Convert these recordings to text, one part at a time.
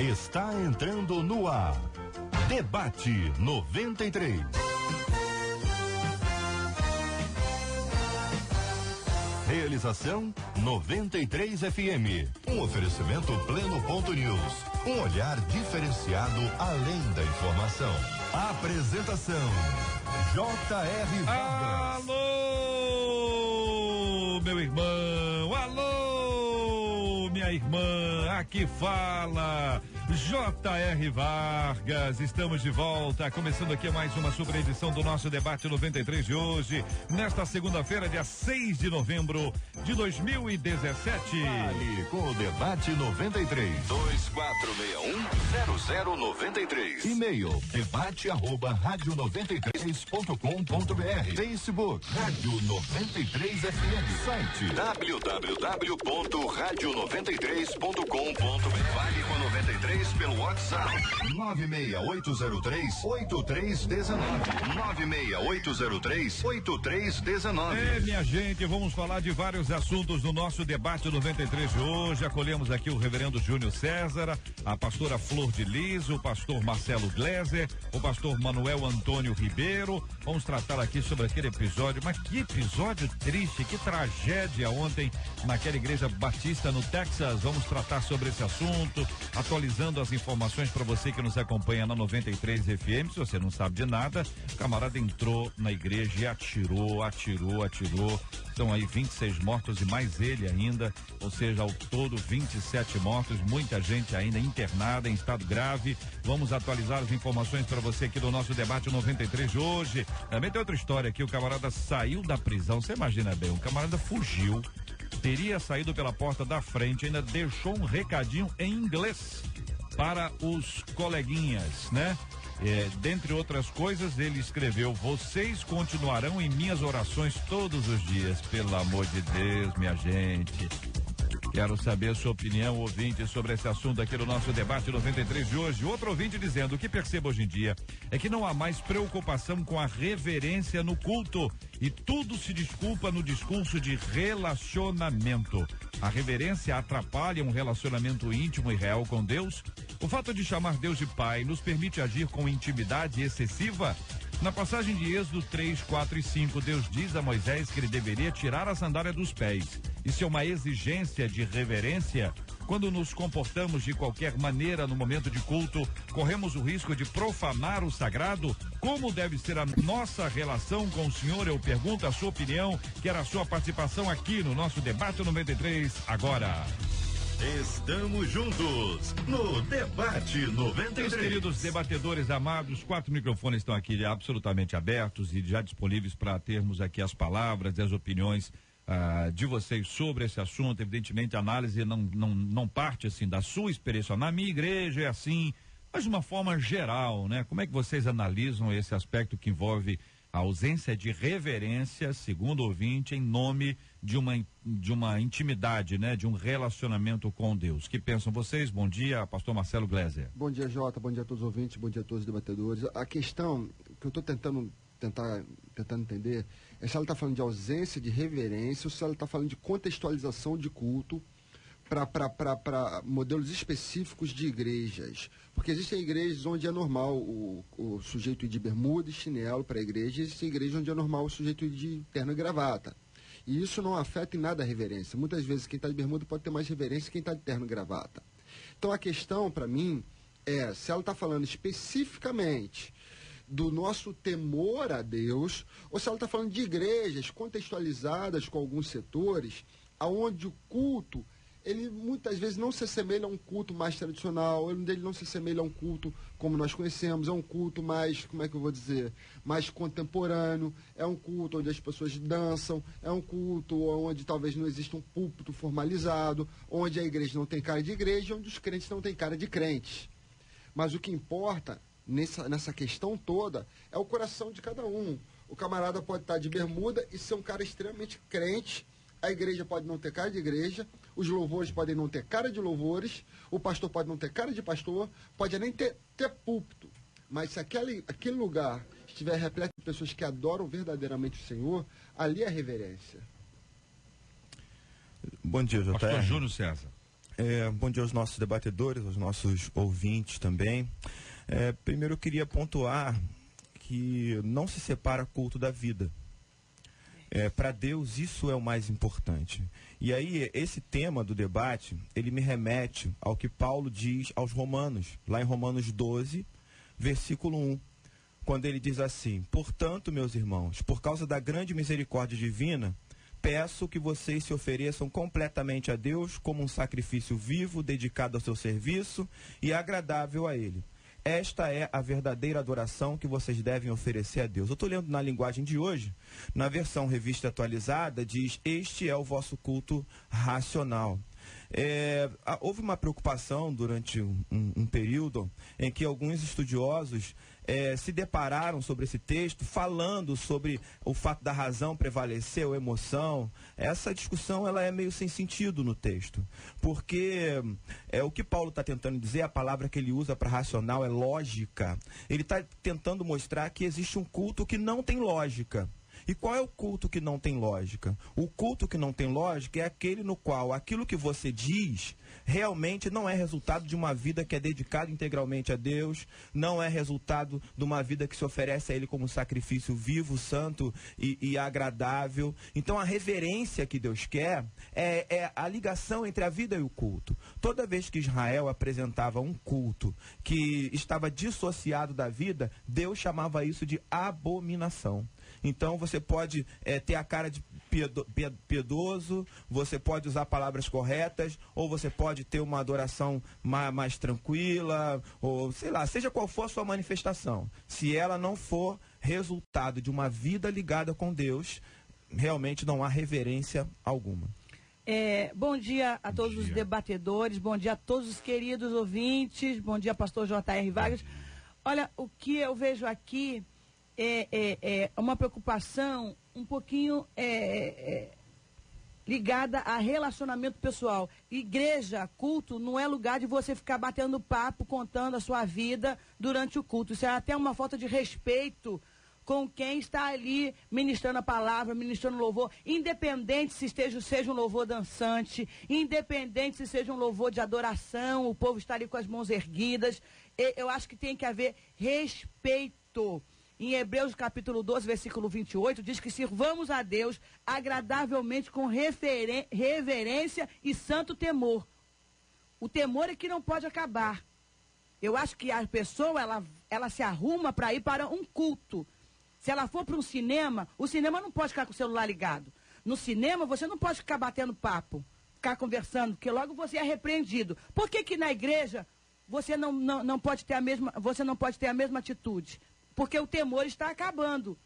Está entrando no ar. Debate 93. Realização 93 FM. Um oferecimento Pleno.news. Um olhar diferenciado além da informação. Apresentação J.R. Vargas. Alô, meu irmão. Alô, minha irmã. Aqui fala J.R. Vargas, estamos de volta, começando aqui mais uma super edição do nosso Debate 93 de hoje, nesta segunda-feira, dia 6 de novembro de 2017. Ali com o Debate 93. 2461-0093. E-mail debate@radio93.com.br. Facebook Rádio 93 FM. Site www.radio93.com.br. Vale com 93 pelo WhatsApp 96803-8319. 96803-8319. Minha gente, vamos falar de vários assuntos no nosso Debate 93 de hoje. Acolhemos aqui o reverendo Júnior César, a pastora Flor de Lis, o pastor Marcelo Gleiser, o pastor Manuel Antônio Ribeiro. Vamos tratar aqui sobre aquele episódio, mas que episódio triste, que tragédia ontem naquela igreja batista no Texas. Vamos tratar sobre esse assunto, atualizando as informações para você que nos acompanha na 93 FM. Se você não sabe de nada, o camarada entrou na igreja e atirou. Estão aí 26 mortos e mais ele ainda, ou seja, ao todo 27 mortos, muita gente ainda internada em estado grave. Vamos atualizar as informações para você aqui do nosso Debate 93 de hoje. Também tem outra história aqui, o camarada saiu da prisão, você imagina bem, o camarada fugiu, teria saído pela porta da frente, ainda deixou um recadinho em inglês para os coleguinhas, né? Dentre outras coisas, ele escreveu: vocês continuarão em minhas orações todos os dias. Pelo amor de Deus, minha gente. Quero saber a sua opinião, ouvinte, sobre esse assunto aqui no nosso Debate 93 de hoje. Outro ouvinte dizendo: o que percebo hoje em dia é que não há mais preocupação com a reverência no culto e tudo se desculpa no discurso de relacionamento. A reverência atrapalha um relacionamento íntimo e real com Deus? O fato de chamar Deus de Pai nos permite agir com intimidade excessiva? Na passagem de Êxodo 3, 4 e 5, Deus diz a Moisés que ele deveria tirar a sandália dos pés. Isso é uma exigência de reverência? Quando nos comportamos de qualquer maneira no momento de culto, corremos o risco de profanar o sagrado? Como deve ser a nossa relação com o Senhor? Eu pergunto a sua opinião, quero a sua participação aqui no nosso Debate 93 agora. Estamos juntos no Debate 93. Meus queridos debatedores amados, 4 microfones estão aqui absolutamente abertos e já disponíveis para termos aqui as palavras e as opiniões de vocês sobre esse assunto. Evidentemente, a análise não parte assim da sua experiência. Na minha igreja é assim, mas de uma forma geral, né? Como é que vocês analisam esse aspecto que envolve a ausência de reverência, segundo o ouvinte, em nome de uma intimidade, né? De um relacionamento com Deus. Que pensam vocês? Bom dia, pastor Marcelo Gleiser. Bom dia, Jota, bom dia a todos os ouvintes, bom dia a todos os debatedores. A questão que eu estou tentando entender é se ela está falando de ausência de reverência ou se ela está falando de contextualização de culto para modelos específicos de igrejas. Porque existem igrejas onde é normal o sujeito ir de bermuda e chinelo para a igreja, e existem igrejas onde é normal o sujeito ir de terno e gravata. E isso não afeta em nada a reverência. Muitas vezes quem está de bermuda pode ter mais reverência que quem está de terno e gravata. Então a questão para mim é se ela está falando especificamente do nosso temor a Deus, ou se ela está falando de igrejas contextualizadas com alguns setores, aonde o culto, ele muitas vezes não se assemelha a um culto mais tradicional, ele não se assemelha a um culto como nós conhecemos, é um culto mais, como é que eu vou dizer, mais contemporâneo, é um culto onde as pessoas dançam, é um culto onde talvez não exista um púlpito formalizado, onde a igreja não tem cara de igreja, onde os crentes não têm cara de crentes. Mas o que importa nessa questão toda é o coração de cada um. O camarada pode estar de bermuda e ser um cara extremamente crente, a igreja pode não ter cara de igreja, os louvores podem não ter cara de louvores, o pastor pode não ter cara de pastor, pode nem ter púlpito, mas se aquele lugar estiver repleto de pessoas que adoram verdadeiramente o Senhor, ali é reverência. Bom dia, J.R. Pastor Júnior César. Bom dia aos nossos debatedores, aos nossos ouvintes também. Primeiro eu queria pontuar que não se separa culto da vida. Para Deus isso é o mais importante. E aí esse tema do debate, ele me remete ao que Paulo diz aos Romanos, lá em Romanos 12, versículo 1. Quando ele diz assim: portanto, meus irmãos, por causa da grande misericórdia divina, peço que vocês se ofereçam completamente a Deus como um sacrifício vivo, dedicado ao seu serviço e agradável a Ele. Esta é a verdadeira adoração que vocês devem oferecer a Deus. Eu estou lendo na linguagem de hoje, na versão revista atualizada, diz: este é o vosso culto racional. Houve uma preocupação durante um período em que alguns estudiosos se depararam sobre esse texto, falando sobre o fato da razão prevalecer ou emoção. Essa discussão ela é meio sem sentido no texto, porque o que Paulo está tentando dizer, a palavra que ele usa para racional é lógica. Ele está tentando mostrar que existe um culto que não tem lógica. E qual é o culto que não tem lógica? O culto que não tem lógica é aquele no qual aquilo que você diz realmente não é resultado de uma vida que é dedicada integralmente a Deus, não é resultado de uma vida que se oferece a Ele como sacrifício vivo, santo e agradável. Então a reverência que Deus quer é a ligação entre a vida e o culto. Toda vez que Israel apresentava um culto que estava dissociado da vida, Deus chamava isso de abominação. Então você pode ter a cara de piedoso, você pode usar palavras corretas, ou você pode ter uma adoração mais tranquila, ou sei lá, seja qual for a sua manifestação. Se ela não for resultado de uma vida ligada com Deus, realmente não há reverência alguma. Bom dia a todos os debatedores, bom dia a todos os queridos ouvintes, bom dia pastor J.R. Vargas. Olha, o que eu vejo aqui é uma preocupação um pouquinho ligada a relacionamento pessoal. Igreja, culto, não é lugar de você ficar batendo papo, contando a sua vida durante o culto. Isso é até uma falta de respeito com quem está ali ministrando a palavra, ministrando louvor, independente se seja um louvor dançante, independente se seja um louvor de adoração, o povo está ali com as mãos erguidas. Eu acho que tem que haver respeito. Em Hebreus capítulo 12, versículo 28, diz que sirvamos a Deus agradavelmente com reverência e santo temor. O temor é que não pode acabar. Eu acho que a pessoa, ela se arruma para ir para um culto. Se ela for para um cinema, o cinema não pode ficar com o celular ligado. No cinema, você não pode ficar batendo papo, ficar conversando, porque logo você é repreendido. Por que na igreja você não pode ter a mesma atitude? Porque o temor está acabando.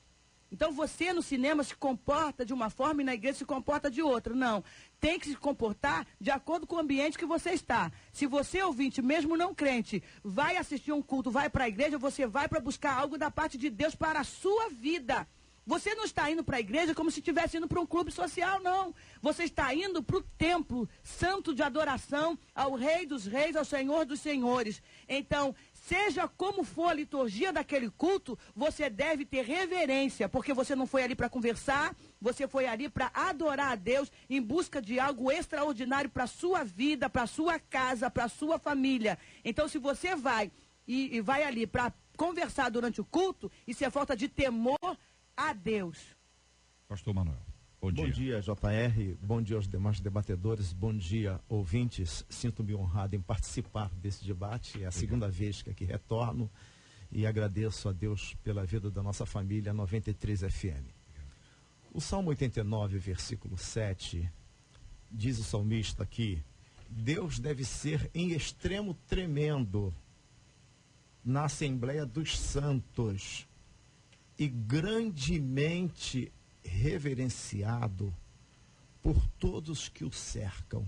Então você no cinema se comporta de uma forma e na igreja se comporta de outra. Não. Tem que se comportar de acordo com o ambiente que você está. Se você, ouvinte, mesmo não crente, vai assistir um culto, vai para a igreja, você vai para buscar algo da parte de Deus para a sua vida. Você não está indo para a igreja como se estivesse indo para um clube social, não. Você está indo para o templo santo de adoração ao Rei dos Reis, ao Senhor dos Senhores. Então, seja como for a liturgia daquele culto, você deve ter reverência, porque você não foi ali para conversar, você foi ali para adorar a Deus em busca de algo extraordinário para a sua vida, para a sua casa, para a sua família. Então, se você vai e vai ali para conversar durante o culto, isso é falta de temor a Deus. Pastor Manuel, bom dia. Bom dia, JR, bom dia aos demais debatedores, bom dia, ouvintes. Sinto-me honrado em participar desse debate, é a segunda vez que aqui retorno e agradeço a Deus pela vida da nossa família 93 FM. O Salmo 89, versículo 7, diz o salmista aqui: Deus deve ser em extremo tremendo na Assembleia dos Santos e grandemente reverenciado por todos que o cercam.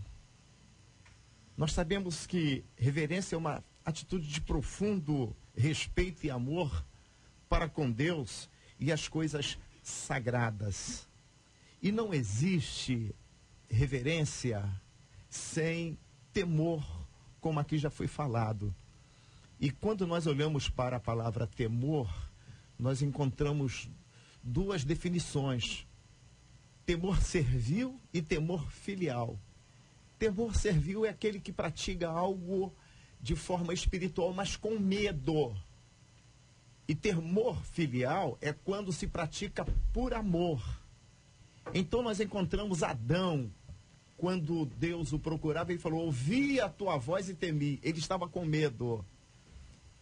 Nós sabemos que reverência é uma atitude de profundo respeito e amor para com Deus e as coisas sagradas. E não existe reverência sem temor, como aqui já foi falado. E quando nós olhamos para a palavra temor, nós encontramos duas definições: temor servil e temor filial. Temor servil é aquele que pratica algo de forma espiritual, mas com medo. E temor filial é quando se pratica por amor. Então nós encontramos Adão, quando Deus o procurava, ele falou: ouvi a tua voz e temi. Ele estava com medo.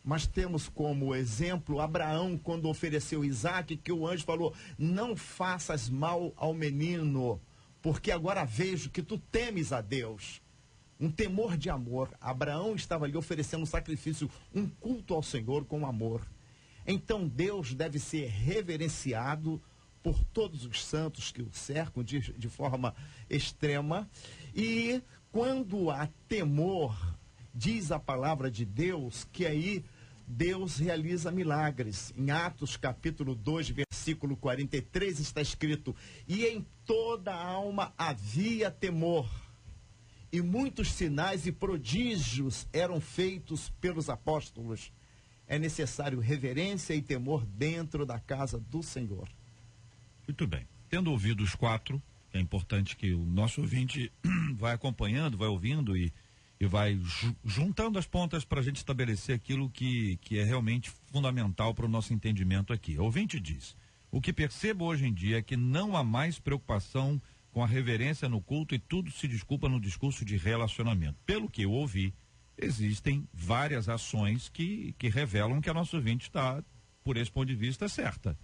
Mas temos como exemplo Abraão, quando ofereceu Isaac, que o anjo falou: não faças mal ao menino, porque agora vejo que tu temes a Deus. Um temor de amor. Abraão estava ali oferecendo um sacrifício, um culto ao Senhor com amor. Então Deus deve ser reverenciado por todos os santos que o cercam de forma extrema. E quando há temor, diz a palavra de Deus que aí Deus realiza milagres. Em Atos capítulo 2, versículo 43 está escrito: e em toda a alma havia temor, e muitos sinais e prodígios eram feitos pelos apóstolos. É necessário reverência e temor dentro da casa do Senhor. Muito bem. Tendo ouvido os quatro, é importante que o nosso ouvinte vai acompanhando, vai ouvindo e vai juntando as pontas para a gente estabelecer aquilo que é realmente fundamental para o nosso entendimento aqui. O ouvinte diz: o que percebo hoje em dia é que não há mais preocupação com a reverência no culto e tudo se desculpa no discurso de relacionamento. Pelo que eu ouvi, existem várias ações que revelam que a nossa ouvinte está, por esse ponto de vista, certa.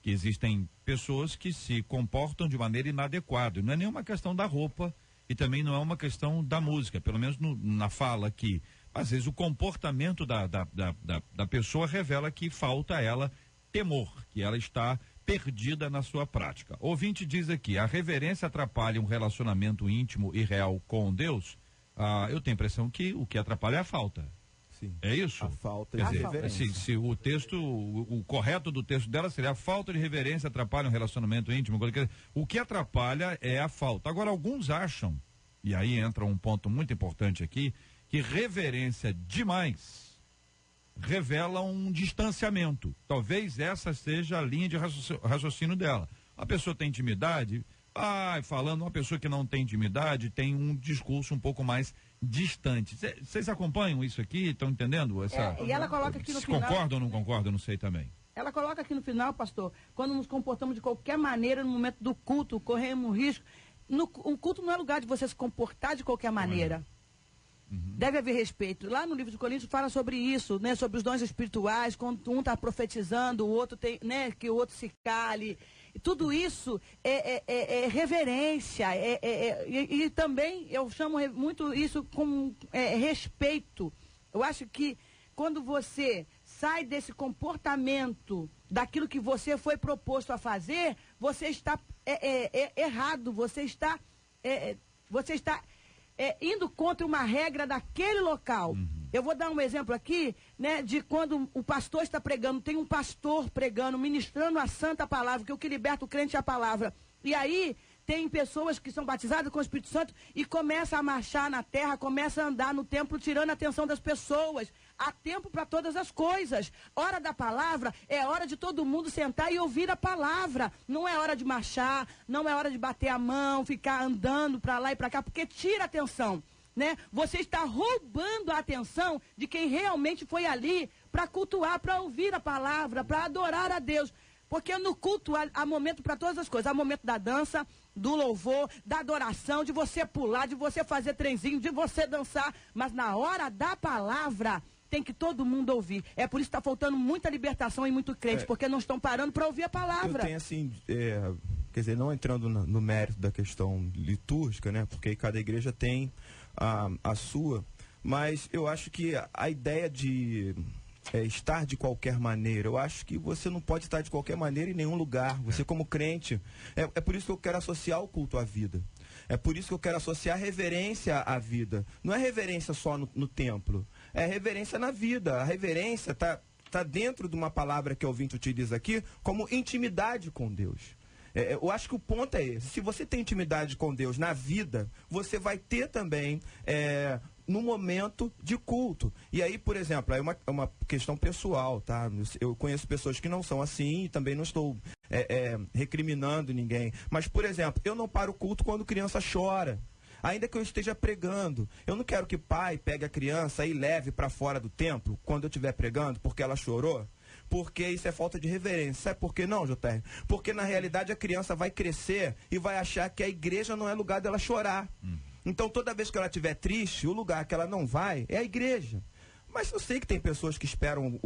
Que existem pessoas que se comportam de maneira inadequada. Não é nenhuma questão da roupa e também não é uma questão da música, pelo menos na fala aqui. Às vezes o comportamento da pessoa revela que falta a ela temor, que ela está perdida na sua prática. O ouvinte diz aqui: a reverência atrapalha um relacionamento íntimo e real com Deus? Eu tenho a impressão que o que atrapalha é a falta. Sim. É isso? A falta de reverência. Se o texto, o correto do texto dela seria: a falta de reverência atrapalha um relacionamento íntimo. O que atrapalha é a falta. Agora, alguns acham, e aí entra um ponto muito importante aqui, que reverência demais revela um distanciamento. Talvez essa seja a linha de raciocínio dela. A pessoa tem intimidade, falando, uma pessoa que não tem intimidade tem um discurso um pouco mais distante. Vocês acompanham isso aqui? Estão entendendo? E ela coloca aqui no final... Concordam ou não concordam? Não sei também. Ela coloca aqui no final, pastor, quando nos comportamos de qualquer maneira no momento do culto, corremos risco. O culto não é lugar de você se comportar de qualquer maneira. Uhum. Deve haver respeito. Lá no livro de Coríntios fala sobre isso, né? Sobre os dons espirituais, quando um está profetizando, o outro tem, né? Que o outro se cale. Tudo isso é reverência. E também eu chamo muito isso como respeito. Eu acho que quando você sai desse comportamento, daquilo que você foi proposto a fazer, você está errado, você está indo contra uma regra daquele local. Uhum. Eu vou dar um exemplo aqui, né, de quando o pastor está pregando, tem um pastor pregando, ministrando a santa palavra, que é o que liberta o crente é a palavra. E aí tem pessoas que são batizadas com o Espírito Santo e começam a marchar na terra, começam a andar no templo, tirando a atenção das pessoas. Há tempo para todas as coisas. Hora da palavra é hora de todo mundo sentar e ouvir a palavra. Não é hora de marchar, não é hora de bater a mão, ficar andando para lá e para cá, porque tira a atenção, né? Você está roubando a atenção de quem realmente foi ali para cultuar, para ouvir a palavra, para adorar a Deus. Porque no culto há momento para todas as coisas. Há momento da dança, do louvor, da adoração, de você pular, de você fazer trenzinho, de você dançar. Mas na hora da palavra, tem que todo mundo ouvir. É por isso que está faltando muita libertação e muito crente, porque não estão parando para ouvir a palavra. Eu tenho assim, quer dizer, não entrando no mérito da questão litúrgica, né? Porque cada igreja tem a sua, mas eu acho que a ideia de estar de qualquer maneira, eu acho que você não pode estar de qualquer maneira em nenhum lugar. Você como crente, é por isso que eu quero associar o culto à vida. É por isso que eu quero associar a reverência à vida. Não é reverência só no templo, é reverência na vida. A reverência está dentro de uma palavra que o ouvinte utiliza aqui, como intimidade com Deus. Eu acho que o ponto é esse. Se você tem intimidade com Deus na vida, você vai ter também no momento de culto. E aí, por exemplo, é uma questão pessoal, tá? Eu conheço pessoas que não são assim e também não estou recriminando ninguém. Mas, por exemplo, eu não paro o culto quando criança chora. Ainda que eu esteja pregando, eu não quero que pai pegue a criança e leve para fora do templo quando eu estiver pregando, porque ela chorou. Porque isso é falta de reverência. Sabe por que não, JR? Porque na realidade a criança vai crescer e vai achar que a igreja não é lugar dela chorar. Então toda vez que ela estiver triste, o lugar que ela não vai é a igreja. Mas eu sei que tem pessoas que esperam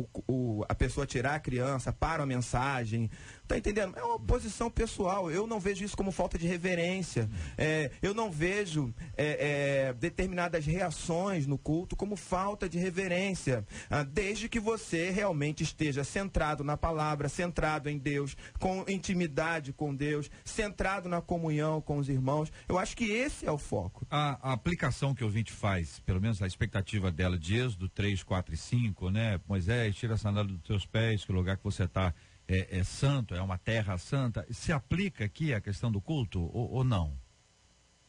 a pessoa tirar a criança, param a mensagem. Tá entendendo? É uma posição pessoal. Eu não vejo isso como falta de reverência. Eu não vejo determinadas reações no culto como falta de reverência. Desde que você realmente esteja centrado na palavra, centrado em Deus, com intimidade com Deus, centrado na comunhão com os irmãos. Eu acho que esse é o foco. A aplicação que o ouvinte faz, pelo menos a expectativa dela de Êxodo 3, 4 e 5, né? Moisés, tira a sandália dos teus pés, que o lugar que você está é santo, é uma terra santa. Se aplica aqui a questão do culto ou não?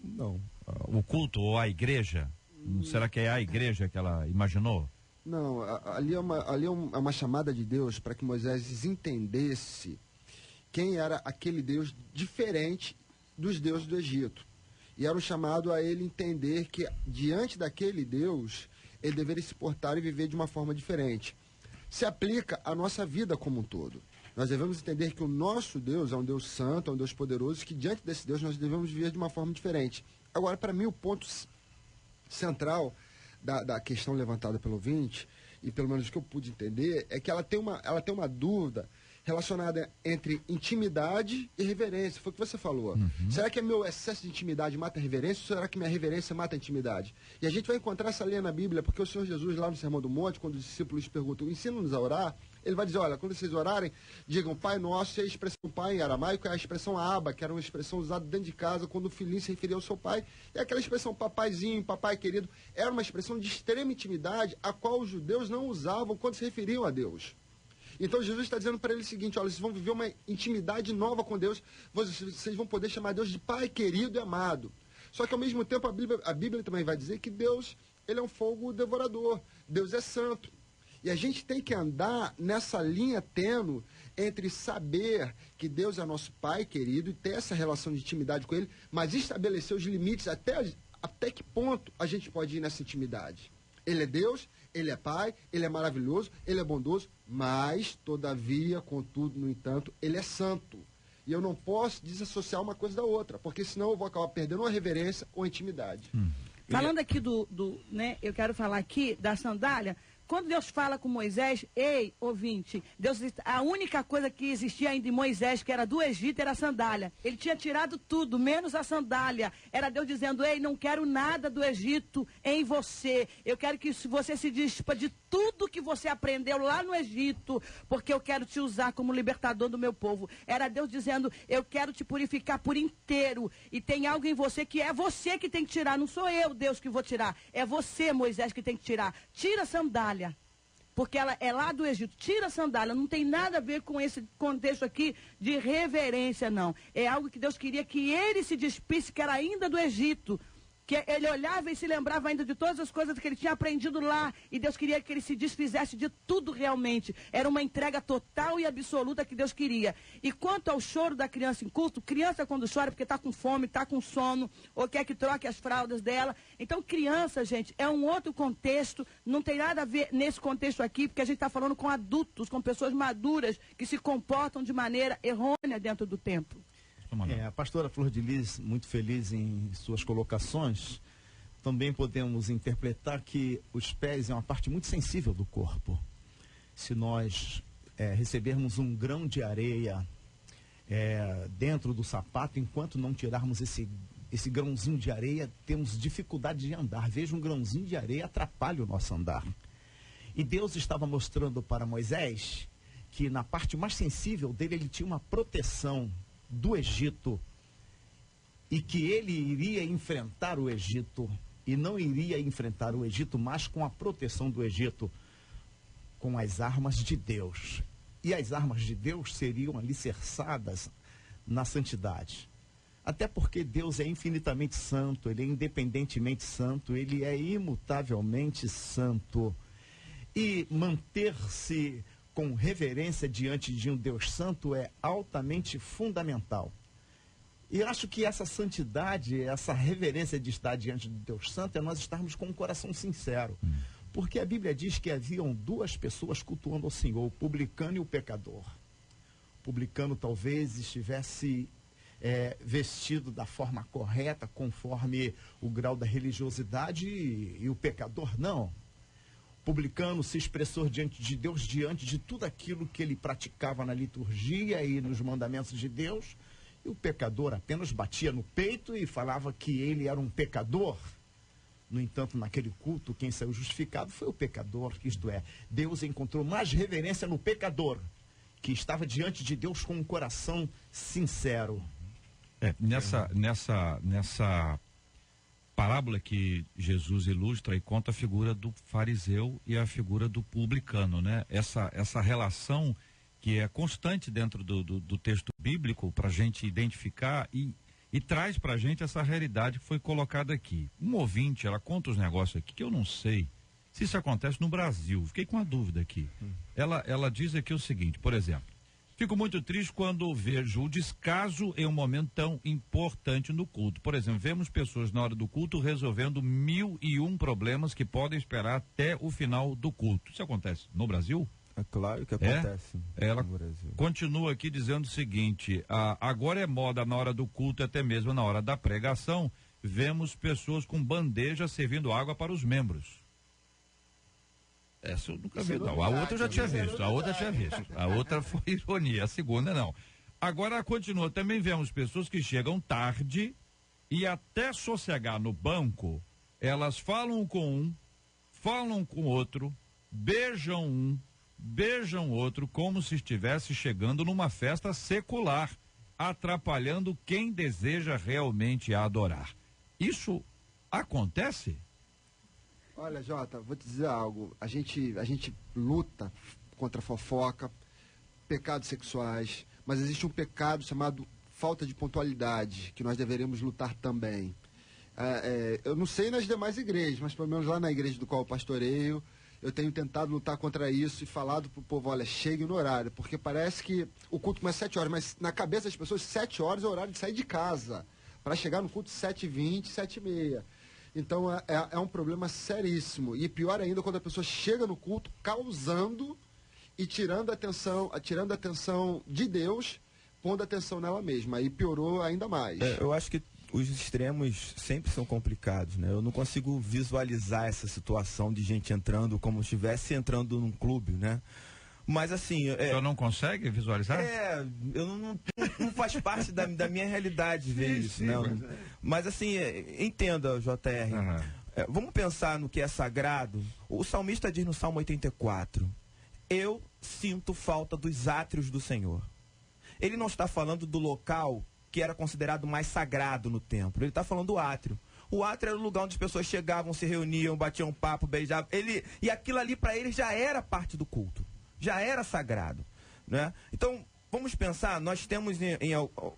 Não. O culto ou a igreja? Será que é a igreja que ela imaginou? Não, ali é uma chamada de Deus para que Moisés entendesse quem era aquele Deus diferente dos deuses do Egito. E era um chamado a ele entender que diante daquele Deus ele deveria se portar e viver de uma forma diferente. Se aplica à nossa vida como um todo. Nós devemos entender que o nosso Deus é um Deus santo, é um Deus poderoso, que diante desse Deus nós devemos viver de uma forma diferente. Agora, para mim, o ponto central da questão levantada pelo ouvinte, e pelo menos o que eu pude entender, é que ela tem uma dúvida relacionada entre intimidade e reverência. Foi o que você falou. Será que meu excesso de intimidade mata a reverência ou será que minha reverência mata a intimidade? E a gente vai encontrar essa linha na Bíblia, porque o Senhor Jesus, lá no Sermão do Monte, quando os discípulos perguntam, ensina-nos a orar, ele vai dizer, olha, quando vocês orarem, digam Pai Nosso, e a expressão Pai em aramaico é a expressão Aba, que era uma expressão usada dentro de casa quando o filhinho se referia ao seu pai. E aquela expressão papaizinho, papai querido, era uma expressão de extrema intimidade, a qual os judeus não usavam quando se referiam a Deus. Então Jesus está dizendo para ele o seguinte, olha, vocês vão viver uma intimidade nova com Deus, vocês vão poder chamar Deus de Pai querido e amado. Só que ao mesmo tempo a Bíblia também vai dizer que Deus, ele é um fogo devorador, Deus é santo. E a gente tem que andar nessa linha tênue entre saber que Deus é nosso Pai querido e ter essa relação de intimidade com Ele, mas estabelecer os limites até que ponto a gente pode ir nessa intimidade. Ele é Deus, Ele é Pai, Ele é maravilhoso, Ele é bondoso, mas, todavia, contudo, no entanto, Ele é santo. E eu não posso desassociar uma coisa da outra, porque senão eu vou acabar perdendo a reverência ou a intimidade. Falando aqui né, eu quero falar aqui da sandália. Quando Deus fala com Moisés, ei, ouvinte, a única coisa que existia ainda em Moisés, que era do Egito, era a sandália. Ele tinha tirado tudo, menos a sandália. Era Deus dizendo, ei, não quero nada do Egito em você. Eu quero que você se despa de tudo que você aprendeu lá no Egito, porque eu quero te usar como libertador do meu povo. Era Deus dizendo, eu quero te purificar por inteiro. E tem algo em você que é você que tem que tirar, não sou eu, Deus, que vou tirar. É você, Moisés, que tem que tirar. Tira a sandália. Porque ela é lá do Egito. Tira a sandália. Não tem nada a ver com esse contexto aqui de reverência, não. É algo que Deus queria que ele se despisse, que era ainda do Egito. Que ele olhava e se lembrava ainda de todas as coisas que ele tinha aprendido lá. E Deus queria que ele se desfizesse de tudo realmente. Era uma entrega total e absoluta que Deus queria. E quanto ao choro da criança em culto, criança quando chora porque está com fome, está com sono, ou quer que troque as fraldas dela. Então criança, gente, é um outro contexto. Não tem nada a ver nesse contexto aqui, porque a gente está falando com adultos, com pessoas maduras que se comportam de maneira errônea dentro do templo. A pastora Flor de Lis, muito feliz em suas colocações, também podemos interpretar que os pés é uma parte muito sensível do corpo. Se nós recebermos um grão de areia dentro do sapato, enquanto não tirarmos esse grãozinho de areia, temos dificuldade de andar. Veja, um grãozinho de areia atrapalha o nosso andar. E Deus estava mostrando para Moisés que na parte mais sensível dele, ele tinha uma proteção do Egito e que ele iria enfrentar o Egito e não iria enfrentar o Egito, mas com a proteção do Egito, com as armas de Deus. E as armas de Deus seriam alicerçadas na santidade. Até porque Deus é infinitamente santo, Ele é independentemente santo, Ele é imutavelmente santo. E manter-se com reverência diante de um Deus santo é altamente fundamental. E acho que essa santidade, essa reverência de estar diante de Deus Santo é nós estarmos com um coração sincero. Porque a Bíblia diz que haviam duas pessoas cultuando ao Senhor, o publicano e o pecador. O publicano talvez estivesse vestido da forma correta, conforme o grau da religiosidade, e o pecador não. O publicano se expressou diante de Deus, diante de tudo aquilo que ele praticava na liturgia e nos mandamentos de Deus, e o pecador apenas batia no peito e falava que ele era um pecador. No entanto, naquele culto, quem saiu justificado foi o pecador, isto é, Deus encontrou mais reverência no pecador, que estava diante de Deus com um coração sincero. Nessa parábola que Jesus ilustra e conta a figura do fariseu e a figura do publicano, né? Essa relação que é constante dentro do texto bíblico para a gente identificar e traz para a gente essa realidade que foi colocada aqui. Um ouvinte, ela conta os negócios aqui que eu não sei se isso acontece no Brasil. Fiquei com uma dúvida aqui. Ela diz aqui o seguinte, por exemplo: fico muito triste quando vejo o descaso em um momento tão importante no culto. Por exemplo, vemos pessoas na hora do culto resolvendo 1001 problemas que podem esperar até o final do culto. Isso acontece no Brasil? É claro que acontece. Ela no Brasil. continua aqui dizendo o seguinte: agora é moda na hora do culto, até mesmo na hora da pregação, vemos pessoas com bandeja servindo água para os membros. Essa eu nunca vi, não. A outra eu já tinha visto. A outra foi ironia. A segunda, não. Agora continua. Também vemos pessoas que chegam tarde e até sossegar no banco, elas falam com um, falam com outro, beijam um, beijam outro, como se estivesse chegando numa festa secular, atrapalhando quem deseja realmente adorar. Isso acontece? Olha, Jota, vou te dizer algo. A gente luta contra a fofoca, pecados sexuais, mas existe um pecado chamado falta de pontualidade, que nós deveremos lutar também. Eu não sei nas demais igrejas, mas pelo menos lá na igreja do qual eu pastoreio, eu tenho tentado lutar contra isso e falado pro povo: olha, chegue no horário, porque parece que o culto começa às 7 horas, mas na cabeça das pessoas 7 horas é o horário de sair de casa, para chegar no culto 7h20, 7h30. Então é um problema seríssimo. E pior ainda quando a pessoa chega no culto causando e tirando a atenção de Deus, pondo a atenção nela mesma. Aí piorou ainda mais. Eu acho que os extremos sempre são complicados, né? Eu não consigo visualizar essa situação de gente entrando como se estivesse entrando num clube, né? Mas assim... O senhor não consegue visualizar? Eu não faz parte da minha realidade ver isso, né? Mas assim, entenda, JR. Vamos pensar no que é sagrado. O salmista diz no Salmo 84: eu sinto falta dos átrios do Senhor. Ele não está falando do local que era considerado mais sagrado no templo. Ele está falando do átrio. O átrio era o lugar onde as pessoas chegavam, se reuniam, batiam papo, beijavam. E aquilo ali para ele já era parte do culto. Já era sagrado, né? Então, vamos pensar, nós temos em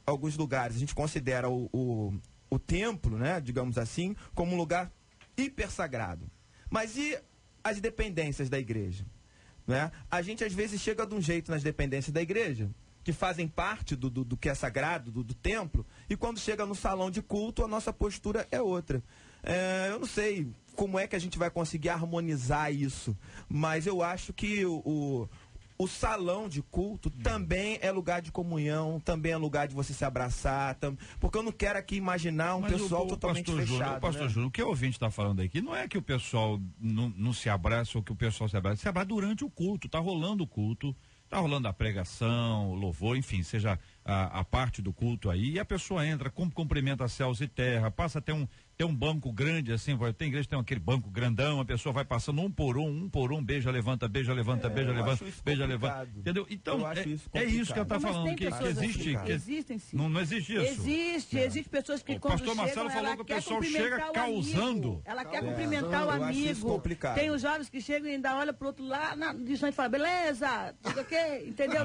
alguns lugares, a gente considera o templo, né, digamos assim, como um lugar hiper sagrado. Mas e as dependências da igreja? Né? A gente às vezes chega de um jeito nas dependências da igreja, que fazem parte do que é sagrado, do templo, e quando chega no salão de culto, a nossa postura é outra. Eu não sei como é que a gente vai conseguir harmonizar isso, mas eu acho que o salão de culto também é lugar de comunhão, também é lugar de você se abraçar, porque eu não quero aqui imaginar pessoal totalmente fechado. Pastor Júnior, o que o ouvinte está falando aqui não é que o pessoal não se abraça ou que o pessoal se abraça durante o culto, está rolando o culto, está rolando a pregação, o louvor, enfim, seja a parte do culto aí, e a pessoa entra, cumprimenta céus e terra, passa até um banco grande assim, tem igreja que tem aquele banco grandão, a pessoa vai passando um por um, beija, levanta, beija, levanta, beija, levanta, entendeu? Então, é isso que ela está falando, que existe, assim, existem sim. Não existe isso. Existe pessoas que quando pastor Marcelo falou que o pessoal chega causando. Ela quer cumprimentar o amigo. Tem os jovens que chegam e ainda olham pro outro lado, distante e falam: beleza, tudo ok? Entendeu?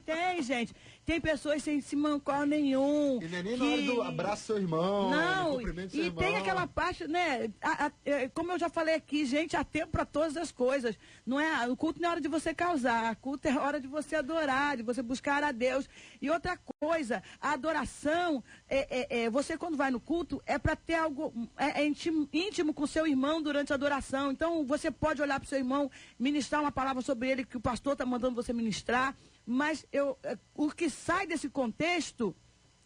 Tem, gente. Tem pessoas sem se mancor nenhum. E não é nem na hora do abraço seu irmão, não, cumprimento seu e irmão. tem aquela parte, né? Como eu já falei aqui, gente, há tempo para todas as coisas. Não é, o culto não é hora de você causar, o culto é hora de você adorar, de você buscar a Deus. E outra coisa, a adoração, você quando vai no culto, é para ter algo íntimo com o seu irmão durante a adoração. Então, você pode olhar para o seu irmão, ministrar uma palavra sobre ele que o pastor está mandando você ministrar, mas o que sai desse contexto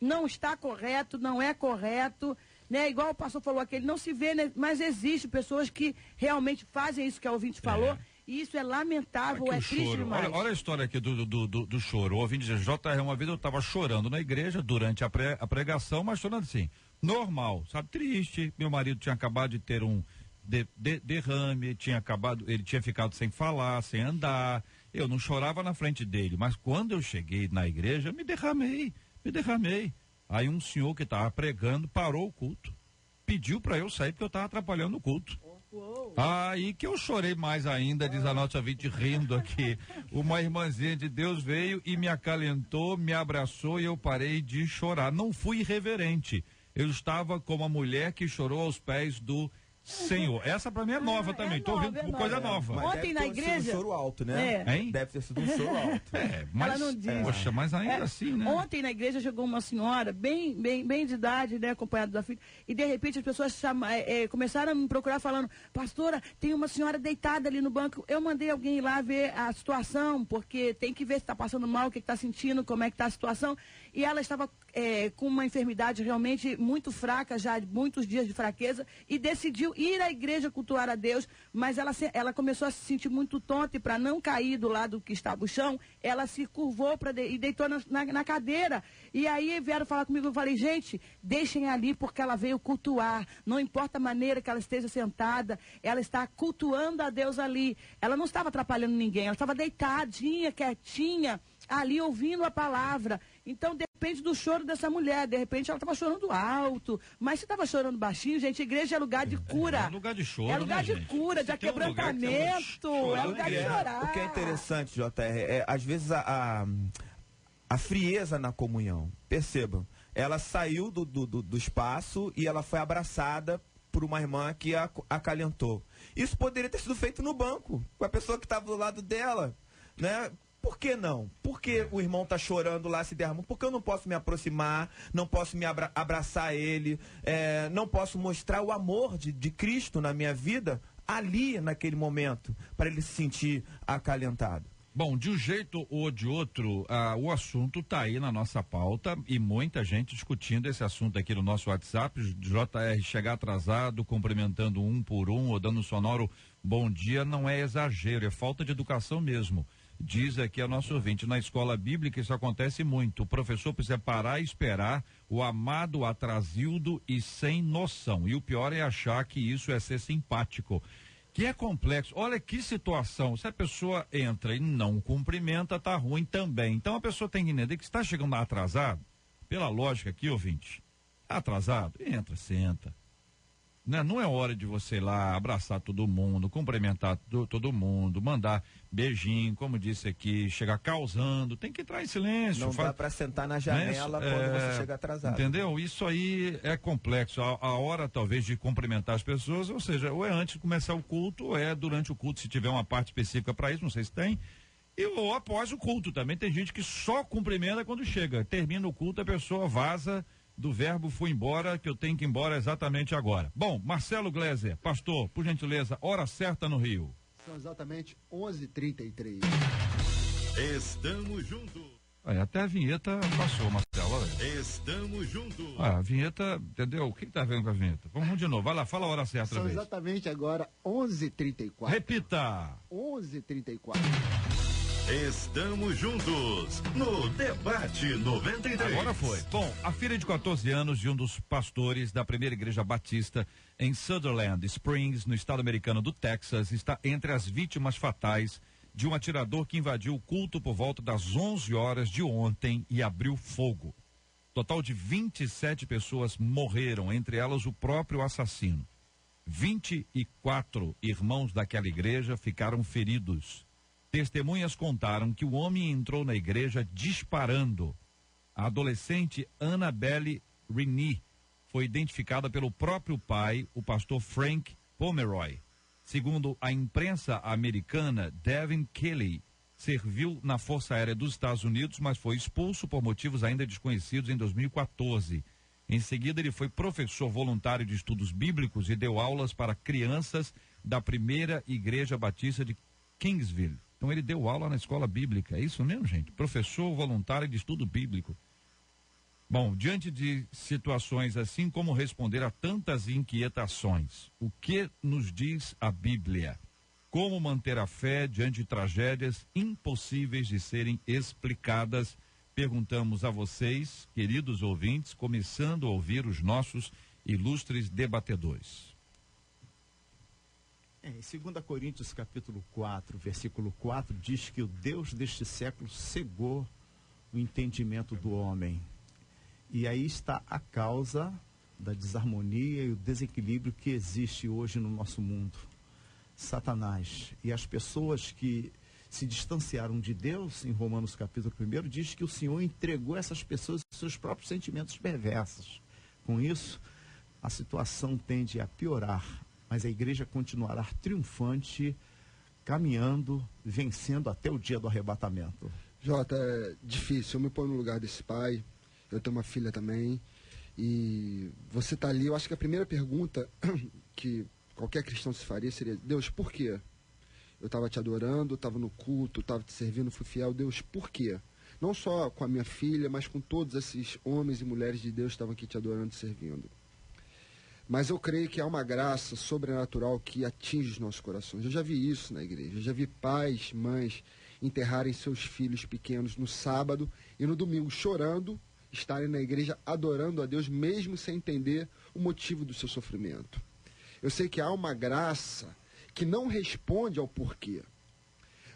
não está correto, não é correto, né? Igual o pastor falou aqui, ele não se vê, né? Mas existe pessoas que realmente fazem isso que a ouvinte falou, e isso é lamentável, aqui é triste demais. Olha a história aqui do choro. O ouvinte diz, JR, uma vez eu estava chorando na igreja durante a pregação, mas chorando assim, normal, sabe, triste. Meu marido tinha acabado de ter um derrame, ele tinha ficado sem falar, sem andar. Eu não chorava na frente dele, mas quando eu cheguei na igreja, me derramei. Aí um senhor que estava pregando parou o culto, pediu para eu sair porque eu estava atrapalhando o culto. Aí que eu chorei mais ainda, diz a nossa ouvinte rindo aqui. Uma irmãzinha de Deus veio e me acalentou, me abraçou e eu parei de chorar. Não fui irreverente. Eu estava como a mulher que chorou aos pés do Senhor. Essa pra mim é nova também. Tô ouvindo coisa nova. Mas ontem na igreja. Deve ter sido um choro alto, né? Hein? Deve ter sido um choro alto. Mas, ela não diz. Poxa, mas ainda assim, né? Ontem na igreja chegou uma senhora, bem de idade, né, acompanhada da filha, e de repente as pessoas começaram a me procurar falando, pastora, tem uma senhora deitada ali no banco. Eu mandei alguém ir lá ver a situação, porque tem que ver se está passando mal, o que está sentindo, como é que está a situação. E ela estava com uma enfermidade realmente muito fraca, já muitos dias de fraqueza, e decidiu ir à igreja cultuar a Deus, mas ela começou a se sentir muito tonta, e para não cair do lado que estava o chão, ela se curvou e deitou na cadeira. E aí vieram falar comigo, eu falei, gente, deixem ali porque ela veio cultuar, não importa a maneira que ela esteja sentada, ela está cultuando a Deus ali. Ela não estava atrapalhando ninguém, ela estava deitadinha, quietinha, ali ouvindo a palavra. Então depende do choro dessa mulher, de repente ela estava chorando alto, mas se estava chorando baixinho, gente, igreja é lugar de cura. É lugar de choro, é lugar né, de gente? cura, de quebrantamento, é lugar de chorar. O que é interessante, JR, às vezes a frieza na comunhão. Percebam, ela saiu do espaço e ela foi abraçada por uma irmã que a acalentou. Isso poderia ter sido feito no banco, com a pessoa que estava do lado dela, né? Por que não? Por que o irmão está chorando lá, se derramando? Porque eu não posso me aproximar, não posso me abraçar ele, não posso mostrar o amor de Cristo na minha vida ali, naquele momento, para ele se sentir acalentado. Bom, de um jeito ou de outro, o assunto está aí na nossa pauta e muita gente discutindo esse assunto aqui no nosso WhatsApp. JR chegar atrasado, cumprimentando um por um ou dando um sonoro bom dia, não é exagero, é falta de educação mesmo. Diz aqui a nosso ouvinte, na escola bíblica isso acontece muito. O professor precisa parar e esperar o amado atrasildo e sem noção. E o pior é achar que isso é ser simpático. Que é complexo. Olha que situação. Se a pessoa entra e não cumprimenta, tá ruim também. Então a pessoa tem que entender que está chegando atrasado, pela lógica aqui, ouvinte, atrasado, entra, senta. Não é hora de você ir lá abraçar todo mundo, cumprimentar todo mundo, mandar beijinho, como disse aqui, chegar causando, tem que entrar em silêncio. Não dá para sentar na janela quando você chega atrasado. Entendeu? Isso aí é complexo. A hora talvez de cumprimentar as pessoas, ou seja, ou é antes de começar o culto, ou é durante o culto, se tiver uma parte específica para isso, não sei se tem, ou após o culto também. Tem gente que só cumprimenta quando chega. Termina o culto, a pessoa vaza do verbo fui embora, que eu tenho que ir embora exatamente agora. Bom, Marcelo Gleiser, pastor, por gentileza, hora certa no Rio. São exatamente 11h33. Estamos juntos. Até a vinheta passou, Marcelo. Olha. Estamos juntos. A vinheta, entendeu? O que tá vendo com a vinheta? Vamos de novo, vai lá, fala a hora certa. São exatamente agora 11h34. Repita. 11h34. Estamos juntos no Debate 93. Agora foi. Bom, a filha de 14 anos de um dos pastores da primeira igreja batista em Sutherland Springs, no estado americano do Texas, está entre as vítimas fatais de um atirador que invadiu o culto por volta das 11 horas de ontem e abriu fogo. Total de 27 pessoas morreram, entre elas o próprio assassino. 24 irmãos daquela igreja ficaram feridos. Testemunhas contaram que o homem entrou na igreja disparando A adolescente Annabelle Rini foi identificada pelo próprio pai, o pastor Frank Pomeroy. Segundo a imprensa americana, Devin Kelly serviu na Força Aérea dos Estados Unidos, mas foi expulso por motivos ainda desconhecidos em 2014. Em seguida, ele foi professor voluntário de estudos bíblicos e deu aulas para crianças da primeira Igreja Batista de Kingsville. Então, ele deu aula na escola bíblica. É isso mesmo, gente? Professor voluntário de estudo bíblico. Bom, diante de situações assim, como responder a tantas inquietações? O que nos diz a Bíblia? Como manter a fé diante de tragédias impossíveis de serem explicadas? Perguntamos a vocês, queridos ouvintes, começando a ouvir os nossos ilustres debatedores. Em 2 Coríntios capítulo 4, versículo 4, diz que o Deus deste século cegou o entendimento do homem. E aí está a causa da desarmonia e o desequilíbrio que existe hoje no nosso mundo. Satanás e as pessoas que se distanciaram de Deus, em Romanos capítulo 1, diz que o Senhor entregou essas pessoas aos seus próprios sentimentos perversos. Com isso, a situação tende a piorar, mas a igreja continuará triunfante, caminhando, vencendo até o dia do arrebatamento. Jota, é difícil, eu me ponho no lugar desse pai, eu tenho uma filha também, e você está ali, eu acho que a primeira pergunta que qualquer cristão se faria seria: Deus, por quê? Eu estava te adorando, estava no culto, estava te servindo, fui fiel. Deus, por quê? Não só com a minha filha, mas com todos esses homens e mulheres de Deus que estavam aqui te adorando e servindo. Mas eu creio que há uma graça sobrenatural que atinge os nossos corações. Eu já vi isso na igreja. Eu já vi pais, mães enterrarem seus filhos pequenos no sábado e no domingo chorando, estarem na igreja adorando a Deus, mesmo sem entender o motivo do seu sofrimento. Eu sei que há uma graça que não responde ao porquê,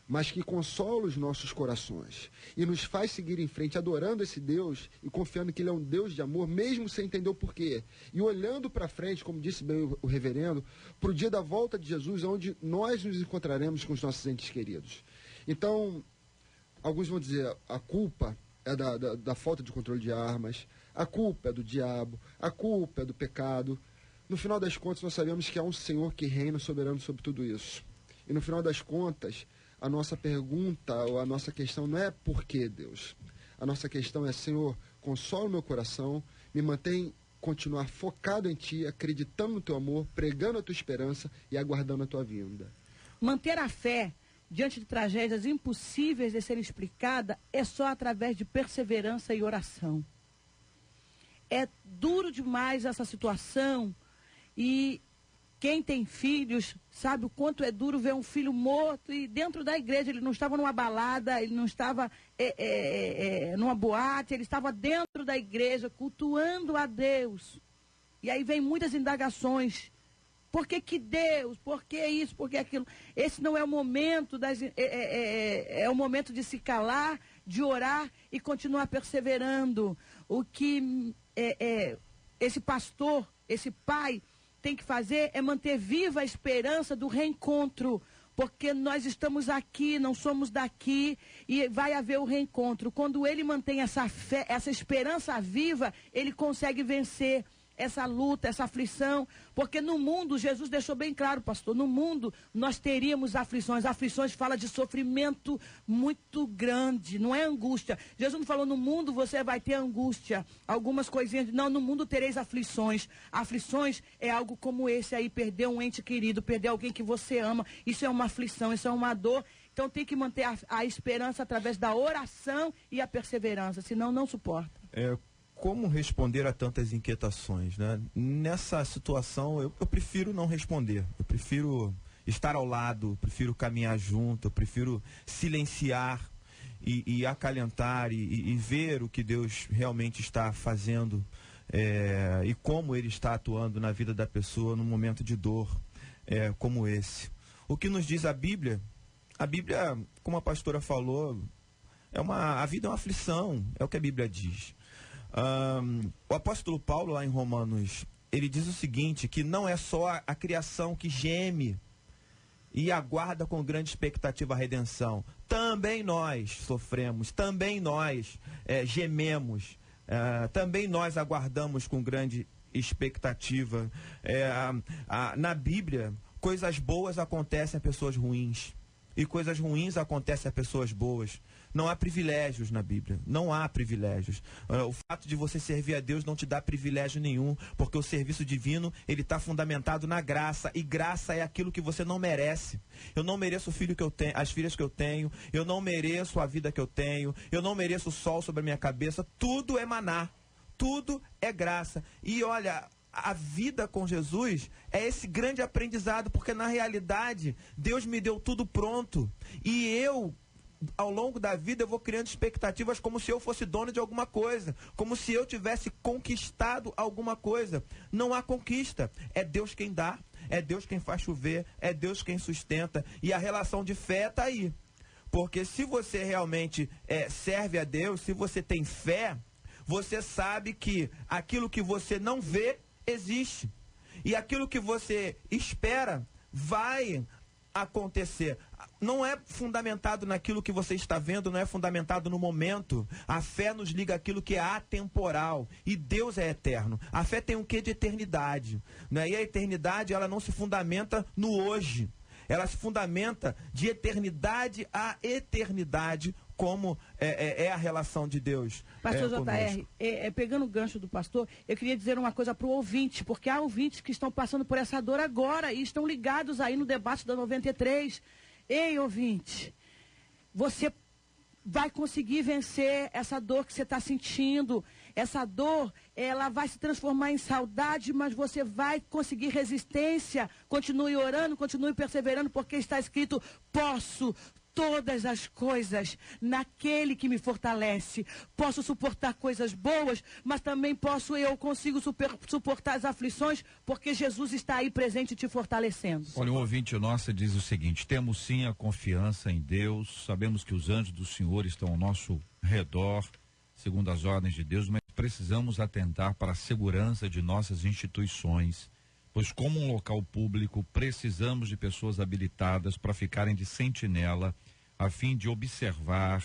mas que consola os nossos corações e nos faz seguir em frente adorando esse Deus e confiando que Ele é um Deus de amor, mesmo sem entender o porquê. E olhando para frente, como disse bem o reverendo, para o dia da volta de Jesus, onde nós nos encontraremos com os nossos entes queridos. Então, alguns vão dizer, a culpa é da falta de controle de armas, a culpa é do diabo, a culpa é do pecado. No final das contas, nós sabemos que há um Senhor que reina soberano sobre tudo isso. E no final das contas, a nossa pergunta ou a nossa questão não é por que, Deus. A nossa questão é: Senhor, consola o meu coração, me mantém continuar focado em Ti, acreditando no Teu amor, pregando a Tua esperança e aguardando a Tua vinda. Manter a fé diante de tragédias impossíveis de serem explicadas é só através de perseverança e oração. É duro demais essa situação e quem tem filhos sabe o quanto é duro ver um filho morto e dentro da igreja. Ele não estava numa balada, ele não estava numa boate, ele estava dentro da igreja cultuando a Deus. E aí vem muitas indagações. Por que Deus? Por que isso? Por que aquilo? Esse não é o momento, é o momento de se calar, de orar e continuar perseverando. O que esse pastor, esse pai tem que fazer é manter viva a esperança do reencontro, porque nós estamos aqui, não somos daqui, e vai haver o reencontro. Quando ele mantém essa fé, essa esperança viva, ele consegue vencer essa luta, essa aflição, porque no mundo, Jesus deixou bem claro, pastor, no mundo nós teríamos aflições. Aflições fala de sofrimento muito grande, não é angústia. Jesus não falou: no mundo você vai ter angústia, algumas coisinhas, não, no mundo tereis aflições. Aflições é algo como esse aí, perder um ente querido, perder alguém que você ama, isso é uma aflição, isso é uma dor. Então tem que manter a esperança através da oração e a perseverança, senão não suporta. Como responder a tantas inquietações, né? Nessa situação, eu prefiro não responder. Eu prefiro estar ao lado, prefiro caminhar junto, eu prefiro silenciar e acalentar e ver o que Deus realmente está fazendo e como Ele está atuando na vida da pessoa num momento de dor como esse. O que nos diz a Bíblia? A Bíblia, como a pastora falou, a vida é uma aflição, é o que a Bíblia diz. O apóstolo Paulo, lá em Romanos, ele diz o seguinte, que não é só a criação que geme e aguarda com grande expectativa a redenção. Também nós sofremos, também nós gememos, também nós aguardamos com grande expectativa. Na Bíblia, coisas boas acontecem a pessoas ruins, e coisas ruins acontecem a pessoas boas. Não há privilégios na Bíblia, não há privilégios. O fato de você servir a Deus não te dá privilégio nenhum, porque o serviço divino, ele está fundamentado na graça, e graça é aquilo que você não merece. Eu não mereço o filho que eu tenho, as filhas que eu tenho, eu não mereço a vida que eu tenho, eu não mereço o sol sobre a minha cabeça, tudo é maná, tudo é graça. E olha, a vida com Jesus é esse grande aprendizado, porque na realidade Deus me deu tudo pronto, e eu, ao longo da vida, eu vou criando expectativas como se eu fosse dono de alguma coisa, como se eu tivesse conquistado alguma coisa. Não há conquista, é Deus quem dá, é Deus quem faz chover, é Deus quem sustenta, e a relação de fé está aí, porque se você realmente serve a Deus, se você tem fé, você sabe que aquilo que você não vê existe, e aquilo que você espera vai acontecer. Não é fundamentado naquilo que você está vendo, não é fundamentado no momento. A fé nos liga àquilo que é atemporal, e Deus é eterno. A fé tem um quê de eternidade, né? E a eternidade, ela não se fundamenta no hoje, ela se fundamenta de eternidade a eternidade, como é a relação de Deus. Pastor JR, pegando o gancho do pastor, eu queria dizer uma coisa para o ouvinte, porque há ouvintes que estão passando por essa dor agora e estão ligados aí no debate da 93. Ei, ouvinte, você vai conseguir vencer essa dor que você está sentindo. Essa dor, ela vai se transformar em saudade, mas você vai conseguir resistência. Continue orando, continue perseverando, porque está escrito: posso todas as coisas naquele que me fortalece. Posso suportar coisas boas, mas também consigo suportar as aflições, porque Jesus está aí presente te fortalecendo. Olha, um ouvinte nosso diz o seguinte: temos sim a confiança em Deus, sabemos que os anjos do Senhor estão ao nosso redor, segundo as ordens de Deus, mas precisamos atentar para a segurança de nossas instituições, pois como um local público, precisamos de pessoas habilitadas para ficarem de sentinela, a fim de observar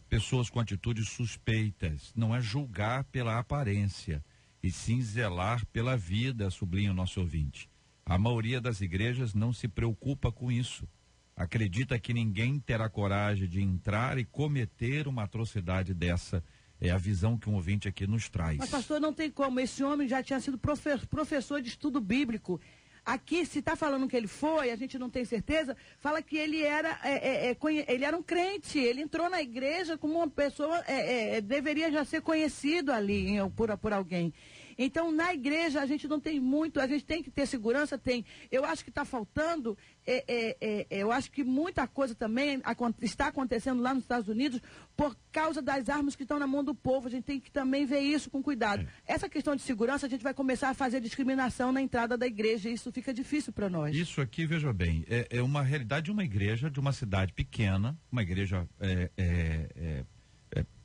pessoas com atitudes suspeitas. Não é julgar pela aparência, e sim zelar pela vida, sublinha o nosso ouvinte. A maioria das igrejas não se preocupa com isso. Acredita que ninguém terá coragem de entrar e cometer uma atrocidade dessa. É a visão que um ouvinte aqui nos traz. Mas, pastor, não tem como. Esse homem já tinha sido professor de estudo bíblico. Aqui, se está falando que ele foi, a gente não tem certeza, fala que ele era um crente. Ele entrou na igreja como uma pessoa, deveria já ser conhecido ali por alguém. Então, na igreja, a gente não tem muito, a gente tem que ter segurança, tem. Eu acho que está faltando, eu acho que muita coisa também está acontecendo lá nos Estados Unidos por causa das armas que estão na mão do povo. A gente tem que também ver isso com cuidado. Essa questão de segurança, a gente vai começar a fazer discriminação na entrada da igreja, e isso fica difícil para nós. Isso aqui, veja bem, é uma realidade de uma igreja, de uma cidade pequena, uma igreja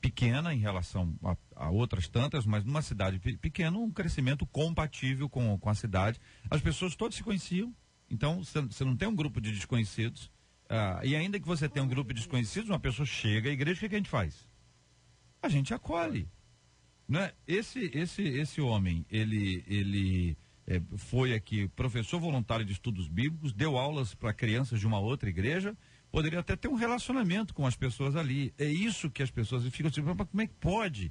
pequena em relação a outras tantas, mas numa cidade pequena, um crescimento compatível com a cidade. As pessoas todas se conheciam, então você não tem um grupo de desconhecidos, e ainda que você tenha um grupo de desconhecidos, uma pessoa chega à igreja, o que a gente faz? A gente acolhe, né? Esse homem, ele foi aqui professor voluntário de estudos bíblicos, deu aulas para crianças de uma outra igreja, poderia até ter um relacionamento com as pessoas ali. É isso que as pessoas ficam assim, mas como é que pode?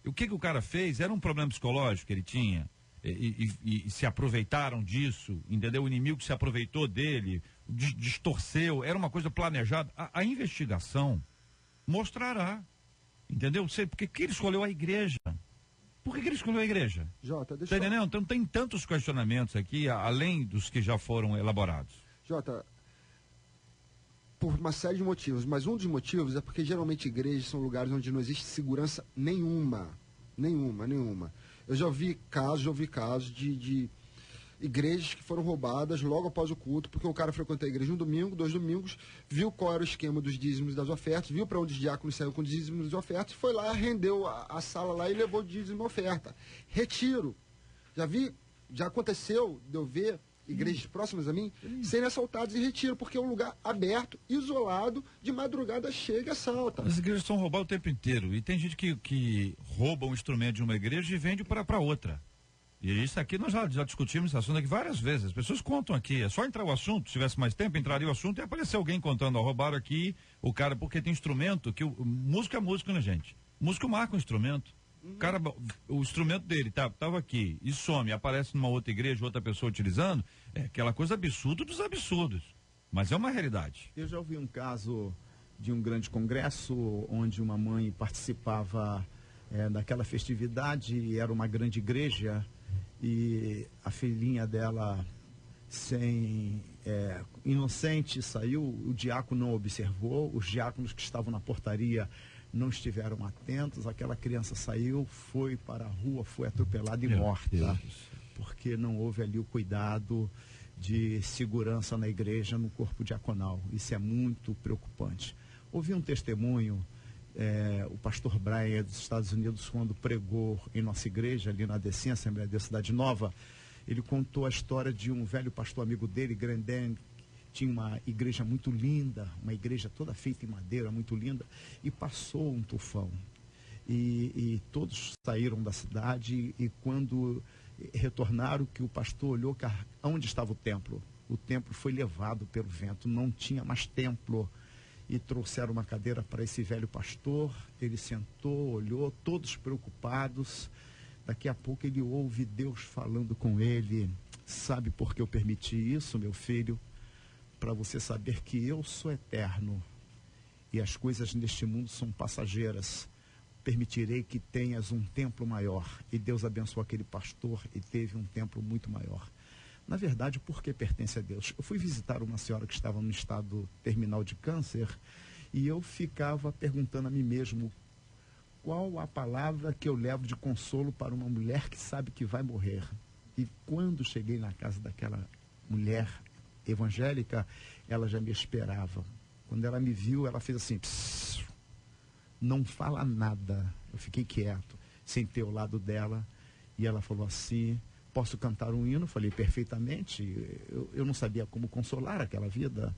O que o cara fez? Era um problema psicológico que ele tinha? E se aproveitaram disso, entendeu? O inimigo se aproveitou dele, distorceu, era uma coisa planejada. A investigação mostrará, entendeu? Por que ele escolheu a igreja? Por que ele escolheu a igreja? Jota, tá entendendo? Então tem tantos questionamentos aqui, além dos que já foram elaborados. Jota, por uma série de motivos, mas um dos motivos é porque geralmente igrejas são lugares onde não existe segurança nenhuma. Eu já ouvi casos de igrejas que foram roubadas logo após o culto, porque o cara frequentou a igreja um domingo, 2 domingos, viu qual era o esquema dos dízimos e das ofertas, viu para onde os diáconos saíam com os dízimos e ofertas, foi lá, rendeu a sala lá e levou o dízimo e oferta. Retiro. Já aconteceu de eu ver igrejas próximas a mim, serem assaltados em Retiro, porque é um lugar aberto, isolado, de madrugada chega e assalta. As igrejas são roubadas o tempo inteiro. E tem gente que rouba um instrumento de uma igreja e vende para outra. E isso aqui nós já discutimos esse assunto aqui várias vezes. As pessoas contam aqui, é só entrar o assunto, se tivesse mais tempo, entraria o assunto e aparecer alguém contando, ó, roubaram aqui o cara, porque tem instrumento, que o músico é músico, né, gente? O músico marca um instrumento. O cara, o instrumento dele tava aqui e some, aparece numa outra igreja, outra pessoa utilizando, é aquela coisa absurda dos absurdos. Mas é uma realidade. Eu já ouvi um caso de um grande congresso onde uma mãe participava daquela festividade, era uma grande igreja, e a filhinha dela, inocente, saiu, o diácono não observou, os diáconos que estavam na portaria não estiveram atentos, aquela criança saiu, foi para a rua, foi atropelada e morta, porque não houve ali o cuidado de segurança na igreja, no corpo diaconal. Isso é muito preocupante. Ouvi um testemunho, o pastor Brian dos Estados Unidos, quando pregou em nossa igreja, ali na ADC, Assembleia de Cidade Nova, ele contou a história de um velho pastor amigo dele, Grandin, tinha uma igreja muito linda, uma igreja toda feita em madeira, muito linda, e passou um tufão. E todos saíram da cidade, e quando retornaram, que o pastor olhou onde estava o templo foi levado pelo vento, não tinha mais templo. E trouxeram uma cadeira para esse velho pastor, ele sentou, olhou, todos preocupados. Daqui a pouco ele ouve Deus falando com ele: sabe por que eu permiti isso, meu filho? Para você saber que eu sou eterno e as coisas neste mundo são passageiras. Permitirei que tenhas um templo maior. E Deus abençoou aquele pastor e teve um templo muito maior. Na verdade, porque pertence a Deus. Eu fui visitar uma senhora que estava no estado terminal de câncer e eu ficava perguntando a mim mesmo: qual a palavra que eu levo de consolo para uma mulher que sabe que vai morrer? E quando cheguei na casa daquela mulher evangélica, ela já me esperava. Quando ela me viu, ela fez assim: psss, não fala nada. Eu fiquei quieto, sentei ao lado dela e ela falou assim: posso cantar um hino? Falei: perfeitamente. Eu não sabia como consolar aquela vida.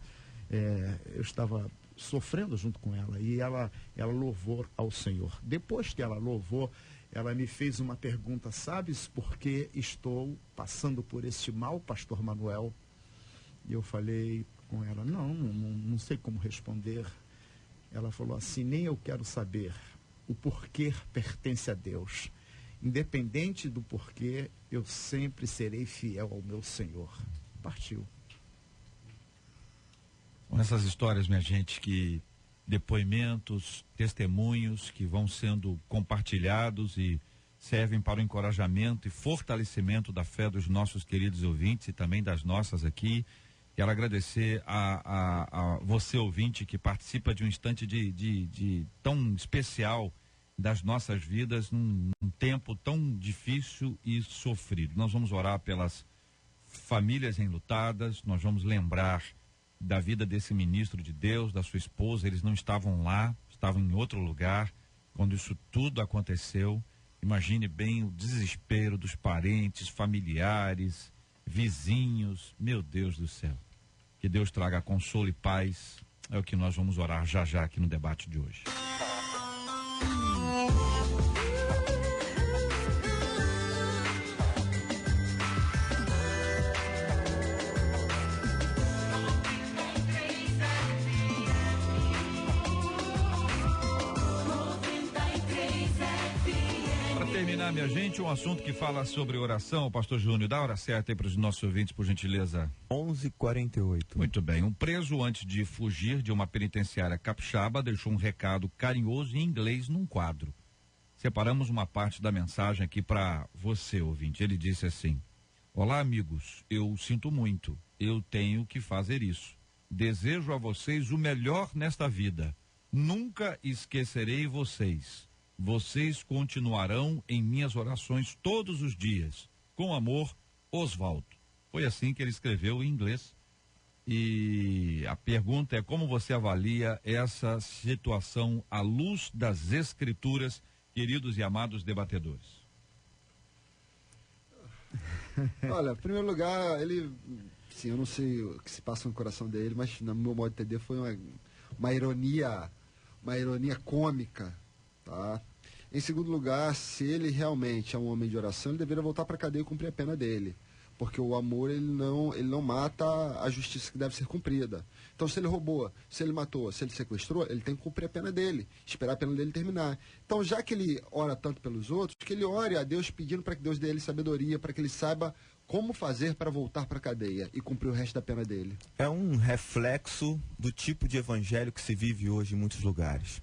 Eu estava sofrendo junto com ela. E ela louvou ao Senhor. Depois que ela louvou, ela me fez uma pergunta: sabes por que estou passando por este mal, pastor Manuel? E eu falei com ela: não sei como responder. Ela falou assim: nem eu quero saber. O porquê pertence a Deus. Independente do porquê, eu sempre serei fiel ao meu Senhor. Partiu. Com essas histórias, minha gente, que depoimentos, testemunhos que vão sendo compartilhados e servem para o encorajamento e fortalecimento da fé dos nossos queridos ouvintes e também das nossas aqui. Quero agradecer a você, ouvinte, que participa de um instante de tão especial das nossas vidas num tempo tão difícil e sofrido. Nós vamos orar pelas famílias enlutadas, nós vamos lembrar da vida desse ministro de Deus, da sua esposa. Eles não estavam lá, estavam em outro lugar quando isso tudo aconteceu. Imagine bem o desespero dos parentes, familiares, vizinhos. Meu Deus do céu. Que Deus traga consolo e paz. É o que nós vamos orar já já aqui no debate de hoje. Terminar, minha gente, um assunto que fala sobre oração. Pastor Júnior, dá a hora certa aí para os nossos ouvintes, por gentileza. 11h48. Muito bem. Um preso, antes de fugir de uma penitenciária capixaba, deixou um recado carinhoso em inglês num quadro. Separamos uma parte da mensagem aqui para você, ouvinte. Ele disse assim: olá, amigos, eu sinto muito, eu tenho que fazer isso. Desejo a vocês o melhor nesta vida. Nunca esquecerei vocês. Vocês continuarão em minhas orações todos os dias. Com amor, Oswaldo. Foi assim que ele escreveu em inglês. E a pergunta é: como você avalia essa situação à luz das Escrituras, queridos e amados debatedores? Olha, em primeiro lugar, ele, sim, eu não sei o que se passa no coração dele, mas no meu modo de entender foi uma ironia cômica, tá? Em segundo lugar, se ele realmente é um homem de oração, ele deveria voltar para a cadeia e cumprir a pena dele. Porque o amor, ele não mata a justiça que deve ser cumprida. Então, se ele roubou, se ele matou, se ele sequestrou, ele tem que cumprir a pena dele, esperar a pena dele terminar. Então, já que ele ora tanto pelos outros, que ele ore a Deus pedindo para que Deus dê ele sabedoria, para que ele saiba como fazer para voltar para a cadeia e cumprir o resto da pena dele. É um reflexo do tipo de evangelho que se vive hoje em muitos lugares.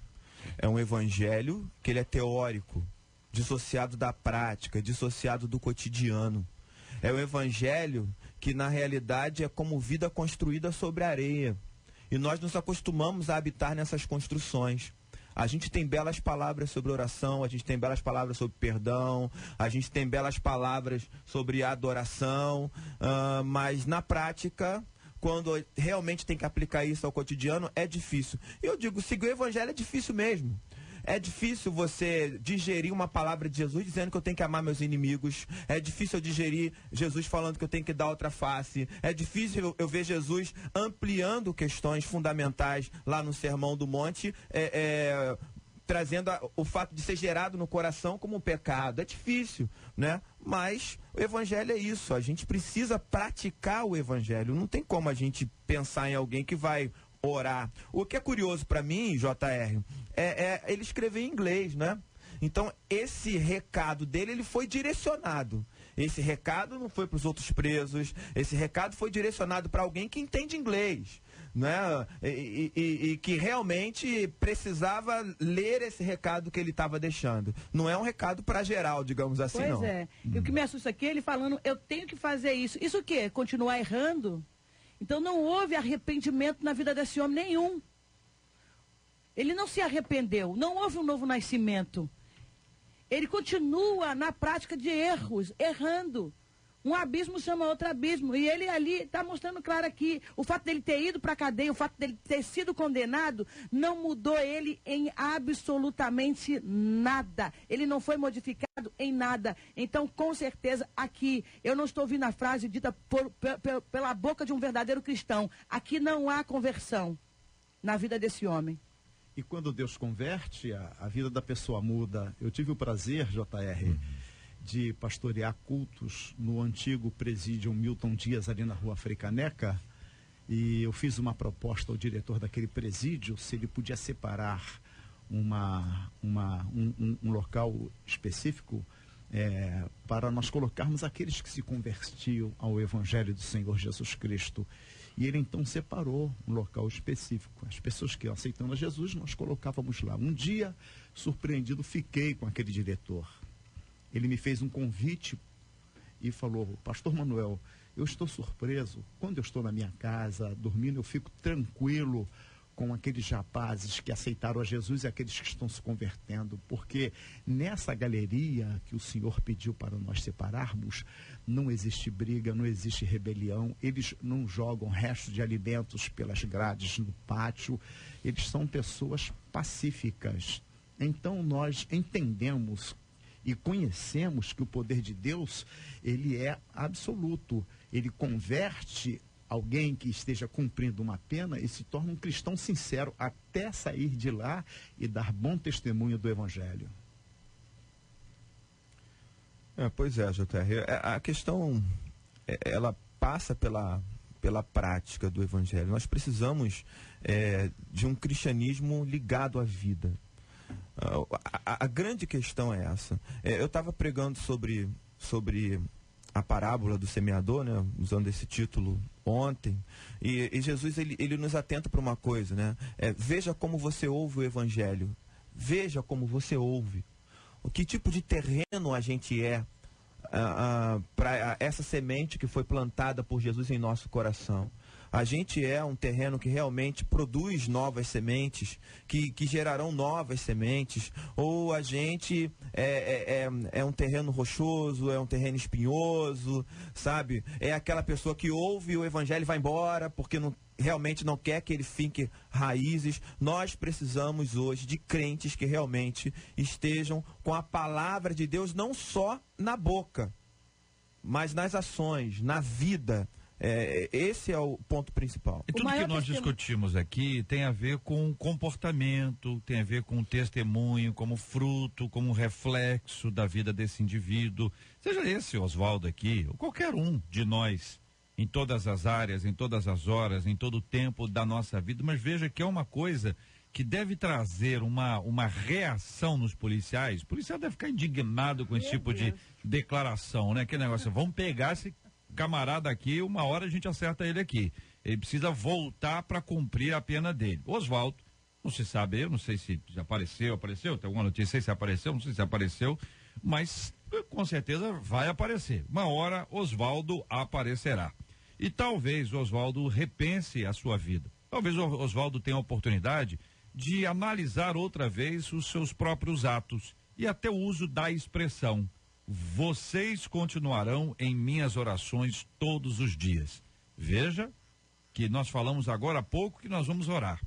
É um evangelho que ele é teórico, dissociado da prática, dissociado do cotidiano. É um evangelho que na realidade é como vida construída sobre areia. E nós nos acostumamos a habitar nessas construções. A gente tem belas palavras sobre oração, a gente tem belas palavras sobre perdão, a gente tem belas palavras sobre adoração, mas na prática, quando realmente tem que aplicar isso ao cotidiano, é difícil. E eu digo, seguir o evangelho é difícil mesmo. É difícil você digerir uma palavra de Jesus dizendo que eu tenho que amar meus inimigos. É difícil eu digerir Jesus falando que eu tenho que dar outra face. É difícil eu ver Jesus ampliando questões fundamentais lá no Sermão do Monte, trazendo o fato de ser gerado no coração como um pecado. É difícil, né? Mas o evangelho é isso. A gente precisa praticar o evangelho. Não tem como a gente pensar em alguém que vai orar. O que é curioso para mim, JR, é ele escrever em inglês, né? Então, esse recado dele, ele foi direcionado. Esse recado não foi para os outros presos, esse recado foi direcionado para alguém que entende inglês, né? E que realmente precisava ler esse recado que ele estava deixando. Não é um recado para geral, digamos assim, pois não. Pois é. E o que me assusta aqui é ele falando, eu tenho que fazer isso. Isso o quê? Continuar errando? Então não houve arrependimento na vida desse homem nenhum. Ele não se arrependeu, não houve um novo nascimento. Ele continua na prática de erros, errando. Um abismo chama outro abismo. E ele ali está mostrando claro aqui, o fato dele ter ido para a cadeia, o fato dele ter sido condenado, não mudou ele em absolutamente nada. Ele não foi modificado em nada. Então, com certeza, aqui, eu não estou ouvindo a frase dita pela boca de um verdadeiro cristão. Aqui não há conversão na vida desse homem. E quando Deus converte, a vida da pessoa muda. Eu tive o prazer, JR, de pastorear cultos no antigo presídio Milton Dias, ali na Rua Frei Caneca, e eu fiz uma proposta ao diretor daquele presídio, se ele podia separar um local específico para nós colocarmos aqueles que se convertiam ao Evangelho do Senhor Jesus Cristo. E ele então separou um local específico. As pessoas que aceitando a Jesus, nós colocávamos lá. Um dia, surpreendido, fiquei com aquele diretor. Ele me fez um convite e falou, Pastor Manuel, eu estou surpreso. Quando eu estou na minha casa, dormindo, eu fico tranquilo com aqueles rapazes que aceitaram a Jesus e aqueles que estão se convertendo, porque nessa galeria que o Senhor pediu para nós separarmos, não existe briga, não existe rebelião, eles não jogam restos de alimentos pelas grades no pátio, eles são pessoas pacíficas. Então nós entendemos e conhecemos que o poder de Deus, ele é absoluto, ele converte alguém que esteja cumprindo uma pena e se torna um cristão sincero até sair de lá e dar bom testemunho do Evangelho. Pois é, JR. A questão, ela passa pela prática do Evangelho. Nós precisamos de um cristianismo ligado à vida. A grande questão é essa. Eu estava pregando sobre a parábola do semeador, né, usando esse título ontem, e Jesus ele nos atenta para uma coisa, né? Veja como você ouve o Evangelho, veja como você ouve, o que tipo de terreno a gente para essa semente que foi plantada por Jesus em nosso coração. A gente é um terreno que realmente produz novas sementes, que gerarão novas sementes, ou a gente é um terreno rochoso, é um terreno espinhoso, sabe? É aquela pessoa que ouve o Evangelho e vai embora, porque realmente não quer que ele finque raízes. Nós precisamos hoje de crentes que realmente estejam com a palavra de Deus não só na boca, mas nas ações, na vida. Esse é o ponto principal. E tudo que nós discutimos aqui tem a ver com comportamento, tem a ver com testemunho, como fruto, como reflexo da vida desse indivíduo. Seja esse Oswaldo aqui, ou qualquer um de nós, em todas as áreas, em todas as horas, em todo o tempo da nossa vida. Mas veja que é uma coisa que deve trazer uma reação nos policiais. O policial deve ficar indignado com esse tipo de declaração, né? Que negócio, vamos pegar esse camarada aqui, uma hora a gente acerta ele aqui. Ele precisa voltar para cumprir a pena dele. Oswaldo, não se sabe, eu não sei se já apareceu, tem alguma notícia se apareceu, não sei se apareceu, mas com certeza vai aparecer. Uma hora Oswaldo aparecerá. E talvez Oswaldo repense a sua vida. Talvez Oswaldo tenha a oportunidade de analisar outra vez os seus próprios atos e até o uso da expressão: vocês continuarão em minhas orações todos os dias. Veja que nós falamos agora há pouco que nós vamos orar.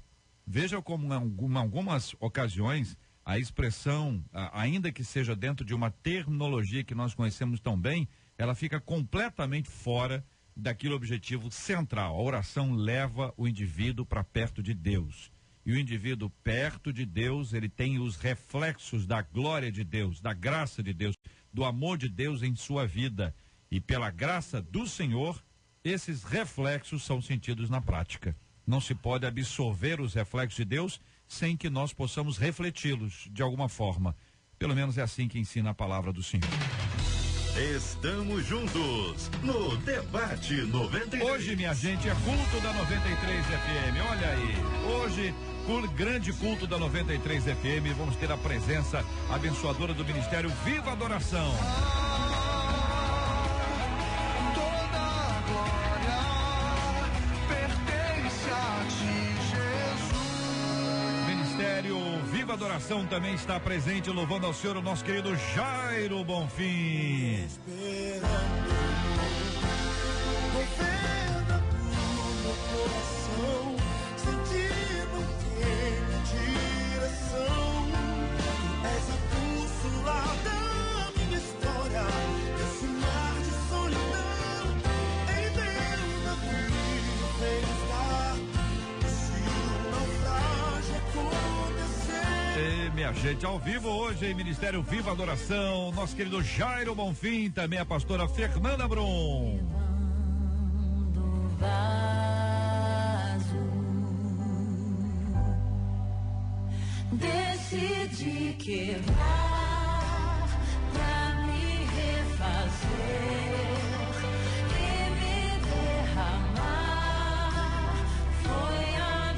Veja como em algumas ocasiões a expressão, ainda que seja dentro de uma terminologia que nós conhecemos tão bem, ela fica completamente fora daquele objetivo central. A oração leva o indivíduo para perto de Deus. E o indivíduo perto de Deus, ele tem os reflexos da glória de Deus, da graça de Deus, do amor de Deus em sua vida. E pela graça do Senhor, esses reflexos são sentidos na prática. Não se pode absorver os reflexos de Deus sem que nós possamos refleti-los de alguma forma. Pelo menos é assim que ensina a palavra do Senhor. Estamos juntos no Debate 93. Hoje, minha gente, é culto da 93 FM. Olha aí, hoje, grande culto da 93 FM. Vamos ter a presença abençoadora do Ministério Viva Adoração. Toda a glória pertence a ti, Jesus. Ministério Viva Adoração também está presente, louvando ao Senhor o nosso querido Jairo Bonfim. Esperando, governa o meu coração, sentindo em direção. És a bússola da minha história, esse mar de solidão, em meu navio vem dar. Se o naufrágio acontecer, Minha gente, ao vivo hoje em Ministério Viva Adoração, nosso querido Jairo Bonfim, também a pastora Fernanda Brum. Decidi quebrar pra me refazer e me derramar. Foi a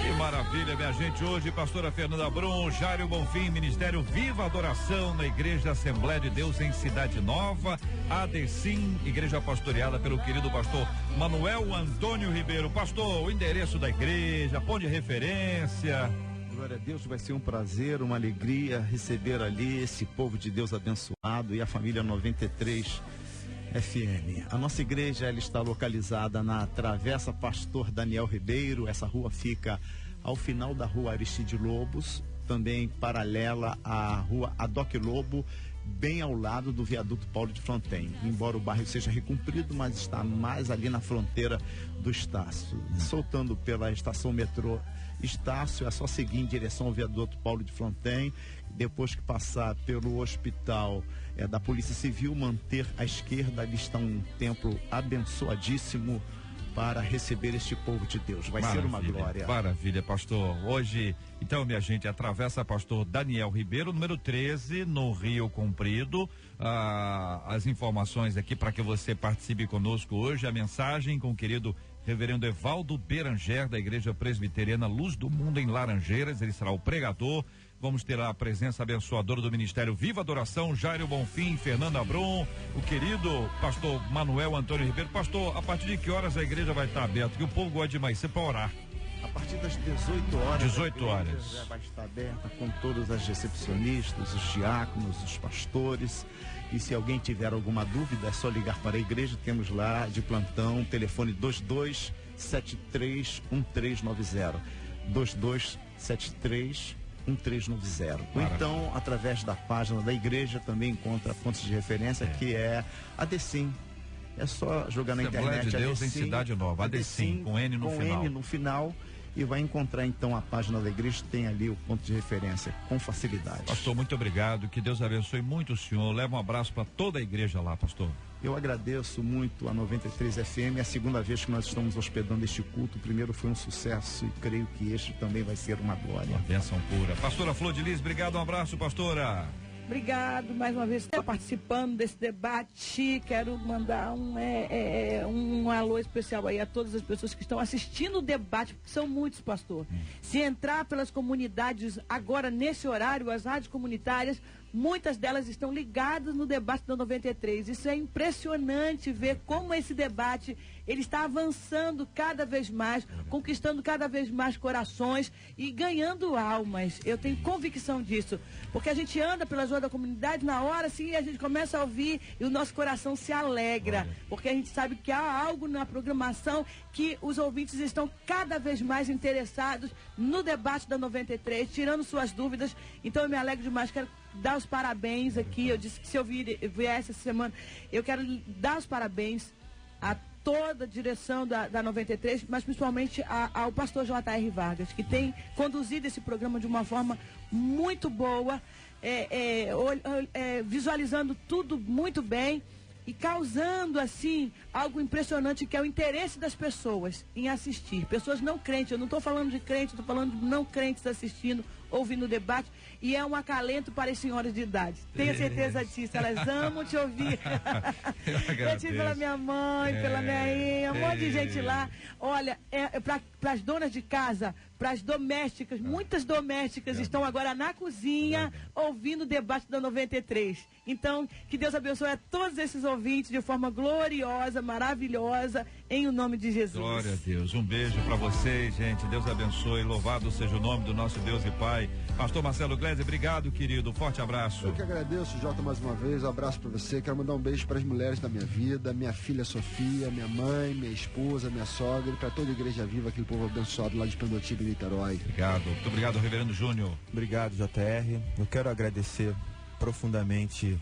Que maravilha, minha gente, hoje pastora Fernanda Brum, Jairo Bonfim, Ministério Viva Adoração na Igreja Assembleia de Deus em Cidade Nova, ADCIM, igreja pastoreada pelo querido pastor Manuel Antônio Ribeiro. Pastor, o endereço da igreja, ponto de referência. Glória a Deus, vai ser um prazer, uma alegria receber ali esse povo de Deus abençoado e a família 93 FM. A nossa igreja, ela está localizada na Travessa Pastor Daniel Ribeiro. Essa rua fica ao final da rua Aristide Lobos, também paralela à rua Adoc Lobo, bem ao lado do viaduto Paulo de Fronten. Embora o bairro seja recumprido, mas está mais ali na fronteira do Estácio. Soltando pela estação metrô Estácio, é só seguir em direção ao viaduto Paulo de Fronten. Depois que passar pelo hospital da Polícia Civil, manter à esquerda, ali está um templo abençoadíssimo para receber este povo de Deus. Vai ser uma glória. Maravilha, pastor. Hoje, então, minha gente, atravessa pastor Daniel Ribeiro, número 13, no Rio Comprido. As informações aqui para que você participe conosco hoje, a mensagem com o querido reverendo Evaldo Beranger, da Igreja Presbiteriana Luz do Mundo em Laranjeiras. Ele será o pregador. Vamos ter a presença abençoadora do Ministério Viva Adoração, Jairo Bonfim, Fernanda Brum, o querido pastor Manuel Antônio Ribeiro. Pastor, a partir de que horas a igreja vai estar aberta? Que o povo gosta de mais cedo para orar. A partir das 18 horas. 18 horas. Já vai estar aberta com todas as recepcionistas, os diáconos, os pastores. E se alguém tiver alguma dúvida, é só ligar para a igreja. Temos lá de plantão, telefone 22731390. 22731390. 1390. Ou então, através da página da igreja, também encontra fontes de referência, que é a Decim. É só jogar na Assembleia internet de Deus Decim, em Cidade Nova, Decim, com N no final. N no final. E vai encontrar então a página da igreja, tem ali o ponto de referência com facilidade. Pastor, muito obrigado, que Deus abençoe muito o senhor. Leva um abraço para toda a igreja lá, pastor. Eu agradeço muito a 93 FM, é a segunda vez que nós estamos hospedando este culto. O primeiro foi um sucesso e creio que este também vai ser uma glória. Uma bênção pura. Pastora Flor de Lis, obrigado, um abraço, pastora. Obrigado mais uma vez por estar participando desse debate. Quero mandar um alô especial aí a todas as pessoas que estão assistindo o debate, porque são muitos, pastor. Se entrar pelas comunidades agora nesse horário, as rádios comunitárias, muitas delas estão ligadas no debate da 93. Isso é impressionante ver como esse debate ele está avançando cada vez mais, conquistando cada vez mais corações e ganhando almas. Eu tenho convicção disso, porque a gente anda pelas ruas da comunidade, na hora assim a gente começa a ouvir e o nosso coração se alegra, porque a gente sabe que há algo na programação que os ouvintes estão cada vez mais interessados no debate da 93, tirando suas dúvidas. Então eu me alegro demais, quero dar os parabéns aqui. Eu disse que se eu viesse essa semana, eu quero dar os parabéns a toda a direção da 93, mas principalmente ao pastor J.R. Vargas, que tem conduzido esse programa de uma forma muito boa, visualizando tudo muito bem e causando, assim, algo impressionante, que é o interesse das pessoas em assistir. Pessoas não crentes, eu não estou falando de crentes, estou falando de não crentes assistindo, ouvindo o debate, e é um acalento para as senhoras de idade. Tenha certeza disso, elas amam te ouvir. Eu tive pela minha mãe, pela minha um monte de gente lá. Olha, para as donas de casa, para as domésticas, muitas domésticas estão agora na cozinha ouvindo o debate da 93. Então, que Deus abençoe a todos esses ouvintes de forma gloriosa, maravilhosa, em o nome de Jesus. Glória a Deus. Um beijo para vocês, gente. Deus abençoe. Louvado seja o nome do nosso Deus e Pai. Pastor Marcelo Gleiser, obrigado, querido. Forte abraço. Eu que agradeço, Jota, mais uma vez. Um abraço para você. Quero mandar um beijo para as mulheres da minha vida, minha filha Sofia, minha mãe, minha esposa, minha sogra, e para toda a Igreja Viva, aquele povo abençoado lá de Pendotiba e Niterói. Obrigado. Muito obrigado, Reverendo Júnior. Obrigado, JR. Eu quero agradecer profundamente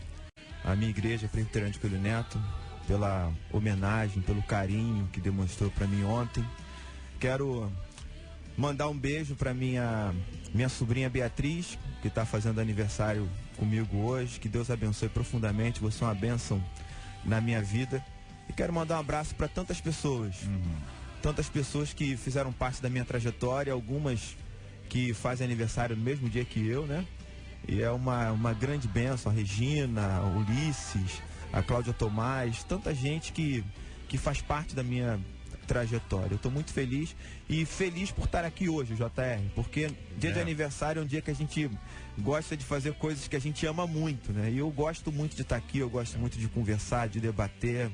a minha igreja, Presbiteriana de Coelho Neto, pela homenagem, pelo carinho que demonstrou para mim ontem. Quero mandar um beijo para minha sobrinha Beatriz, que está fazendo aniversário comigo hoje. Que Deus abençoe profundamente, você é uma bênção na minha vida. E quero mandar um abraço para tantas pessoas, tantas pessoas que fizeram parte da minha trajetória, algumas que fazem aniversário no mesmo dia que eu, né? E é uma grande bênção, a Regina, o Ulisses, a Cláudia Tomás, tanta gente que faz parte da minha trajetória. Eu estou muito feliz e feliz por estar aqui hoje, JR, porque dia de aniversário é um dia que a gente gosta de fazer coisas que a gente ama muito, né? E eu gosto muito de estar aqui, eu gosto muito de conversar, de debater,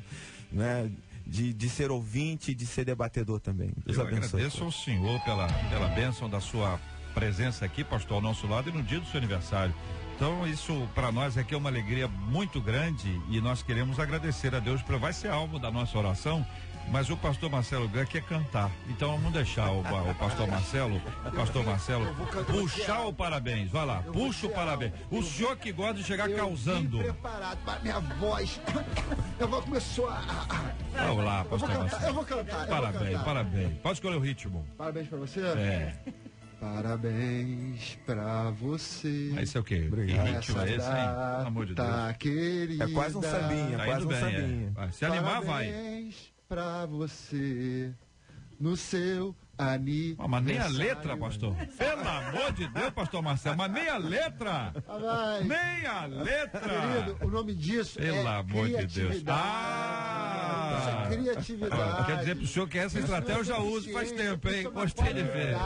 né? De ser ouvinte e de ser debatedor também. Deus abençoe. Agradeço ao senhor pela bênção da sua presença aqui, pastor, ao nosso lado, e no dia do seu aniversário. Então, isso para nós aqui é uma alegria muito grande e nós queremos agradecer a Deus. Vai ser alvo da nossa oração, mas o pastor Marcelo Gleiser quer cantar. Então vamos deixar o pastor Marcelo puxar o parabéns. Vai lá, puxa o parabéns. O senhor que gosta de chegar causando. Eu preparado para minha voz. Eu vou começar Vamos lá, pastor Marcelo. Eu vou cantar. Parabéns. Pode escolher o ritmo. Parabéns para você? Parabéns pra você. Isso é o quê? Obrigado. Que ritmo é esse, hein? Pelo amor de Deus. Querida. É quase um sambinha, Tá quase indo um bem, sambinha. Vai. Se animar, vai. Parabéns pra você no seu aniversário. Mas nem a letra, pastor. Pelo amor de Deus, pastor Marcelo. Mas nem a letra. Nem a letra. Querido, o nome disso Pelo amor de Deus. Isso é criatividade. Quer dizer pro senhor que essa estratégia eu já uso faz tempo, hein? Gostei de ver.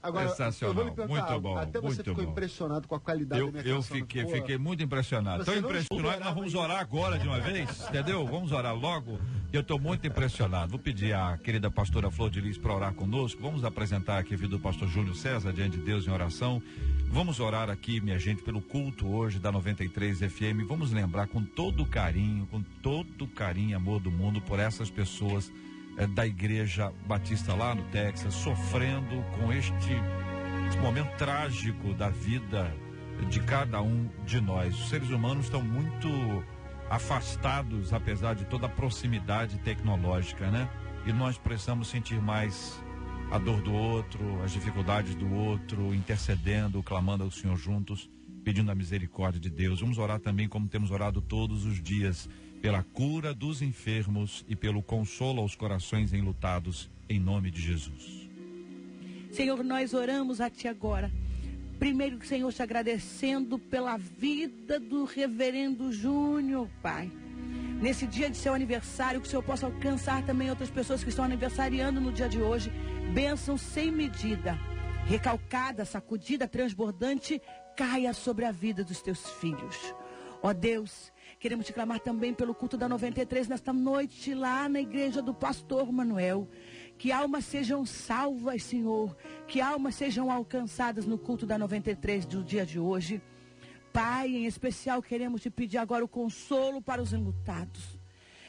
Agora, sensacional, eu vou lhe perguntar, muito bom, até você ficou impressionado com a qualidade da minha Eu canção. fiquei muito impressionado. Tão impressionado que nós vamos orar agora de uma vez, entendeu? Vamos orar logo. Eu estou muito impressionado. Vou pedir à querida pastora Flor de Lis para orar conosco. Vamos apresentar aqui a vida do pastor Júnior César diante de Deus em oração. Vamos orar aqui, minha gente, pelo culto hoje da 93 FM. Vamos lembrar com todo carinho e amor do mundo por essas pessoas da Igreja Batista lá no Texas, sofrendo com este momento trágico da vida de cada um de nós. Os seres humanos estão muito afastados, apesar de toda a proximidade tecnológica, né? E nós precisamos sentir mais a dor do outro, as dificuldades do outro, intercedendo, clamando ao Senhor juntos, pedindo a misericórdia de Deus. Vamos orar também, como temos orado todos os dias, pela cura dos enfermos e pelo consolo aos corações enlutados, em nome de Jesus. Senhor, nós oramos a Ti agora. Primeiro, Senhor, te agradecendo pela vida do reverendo Júnior, Pai. Nesse dia de seu aniversário, que o Senhor possa alcançar também outras pessoas que estão aniversariando no dia de hoje. Bênção sem medida, recalcada, sacudida, transbordante, caia sobre a vida dos teus filhos. Ó Deus, queremos te clamar também pelo culto da 93 nesta noite, lá na igreja do pastor Manuel. Que almas sejam salvas, Senhor. Que almas sejam alcançadas no culto da 93 do dia de hoje. Pai, em especial, queremos te pedir agora o consolo para os enlutados.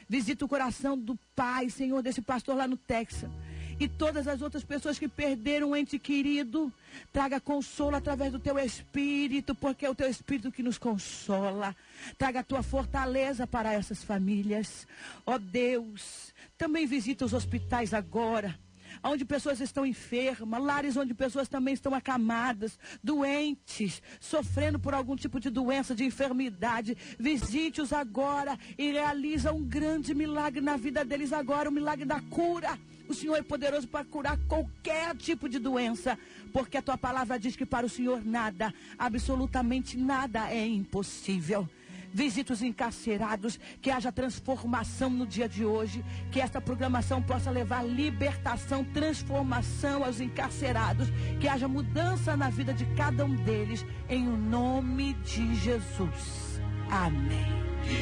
Visita o coração do pai, Senhor, desse pastor lá no Texas. E todas as outras pessoas que perderam um ente querido. Traga consolo através do teu Espírito, porque é o teu Espírito que nos consola. Traga a tua fortaleza para essas famílias. Ó Deus, também visita os hospitais agora, onde pessoas estão enfermas, lares onde pessoas também estão acamadas, doentes, sofrendo por algum tipo de doença, de enfermidade. Visite-os agora e realiza um grande milagre na vida deles agora, o milagre da cura. O Senhor é poderoso para curar qualquer tipo de doença, porque a tua palavra diz que para o Senhor nada, absolutamente nada é impossível. Visita os encarcerados, que haja transformação no dia de hoje, que esta programação possa levar libertação, transformação aos encarcerados, que haja mudança na vida de cada um deles, em o nome de Jesus. Amém. Que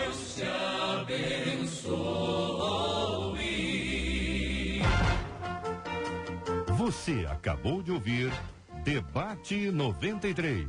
Deus te abençoe. Você acabou de ouvir Debate 93.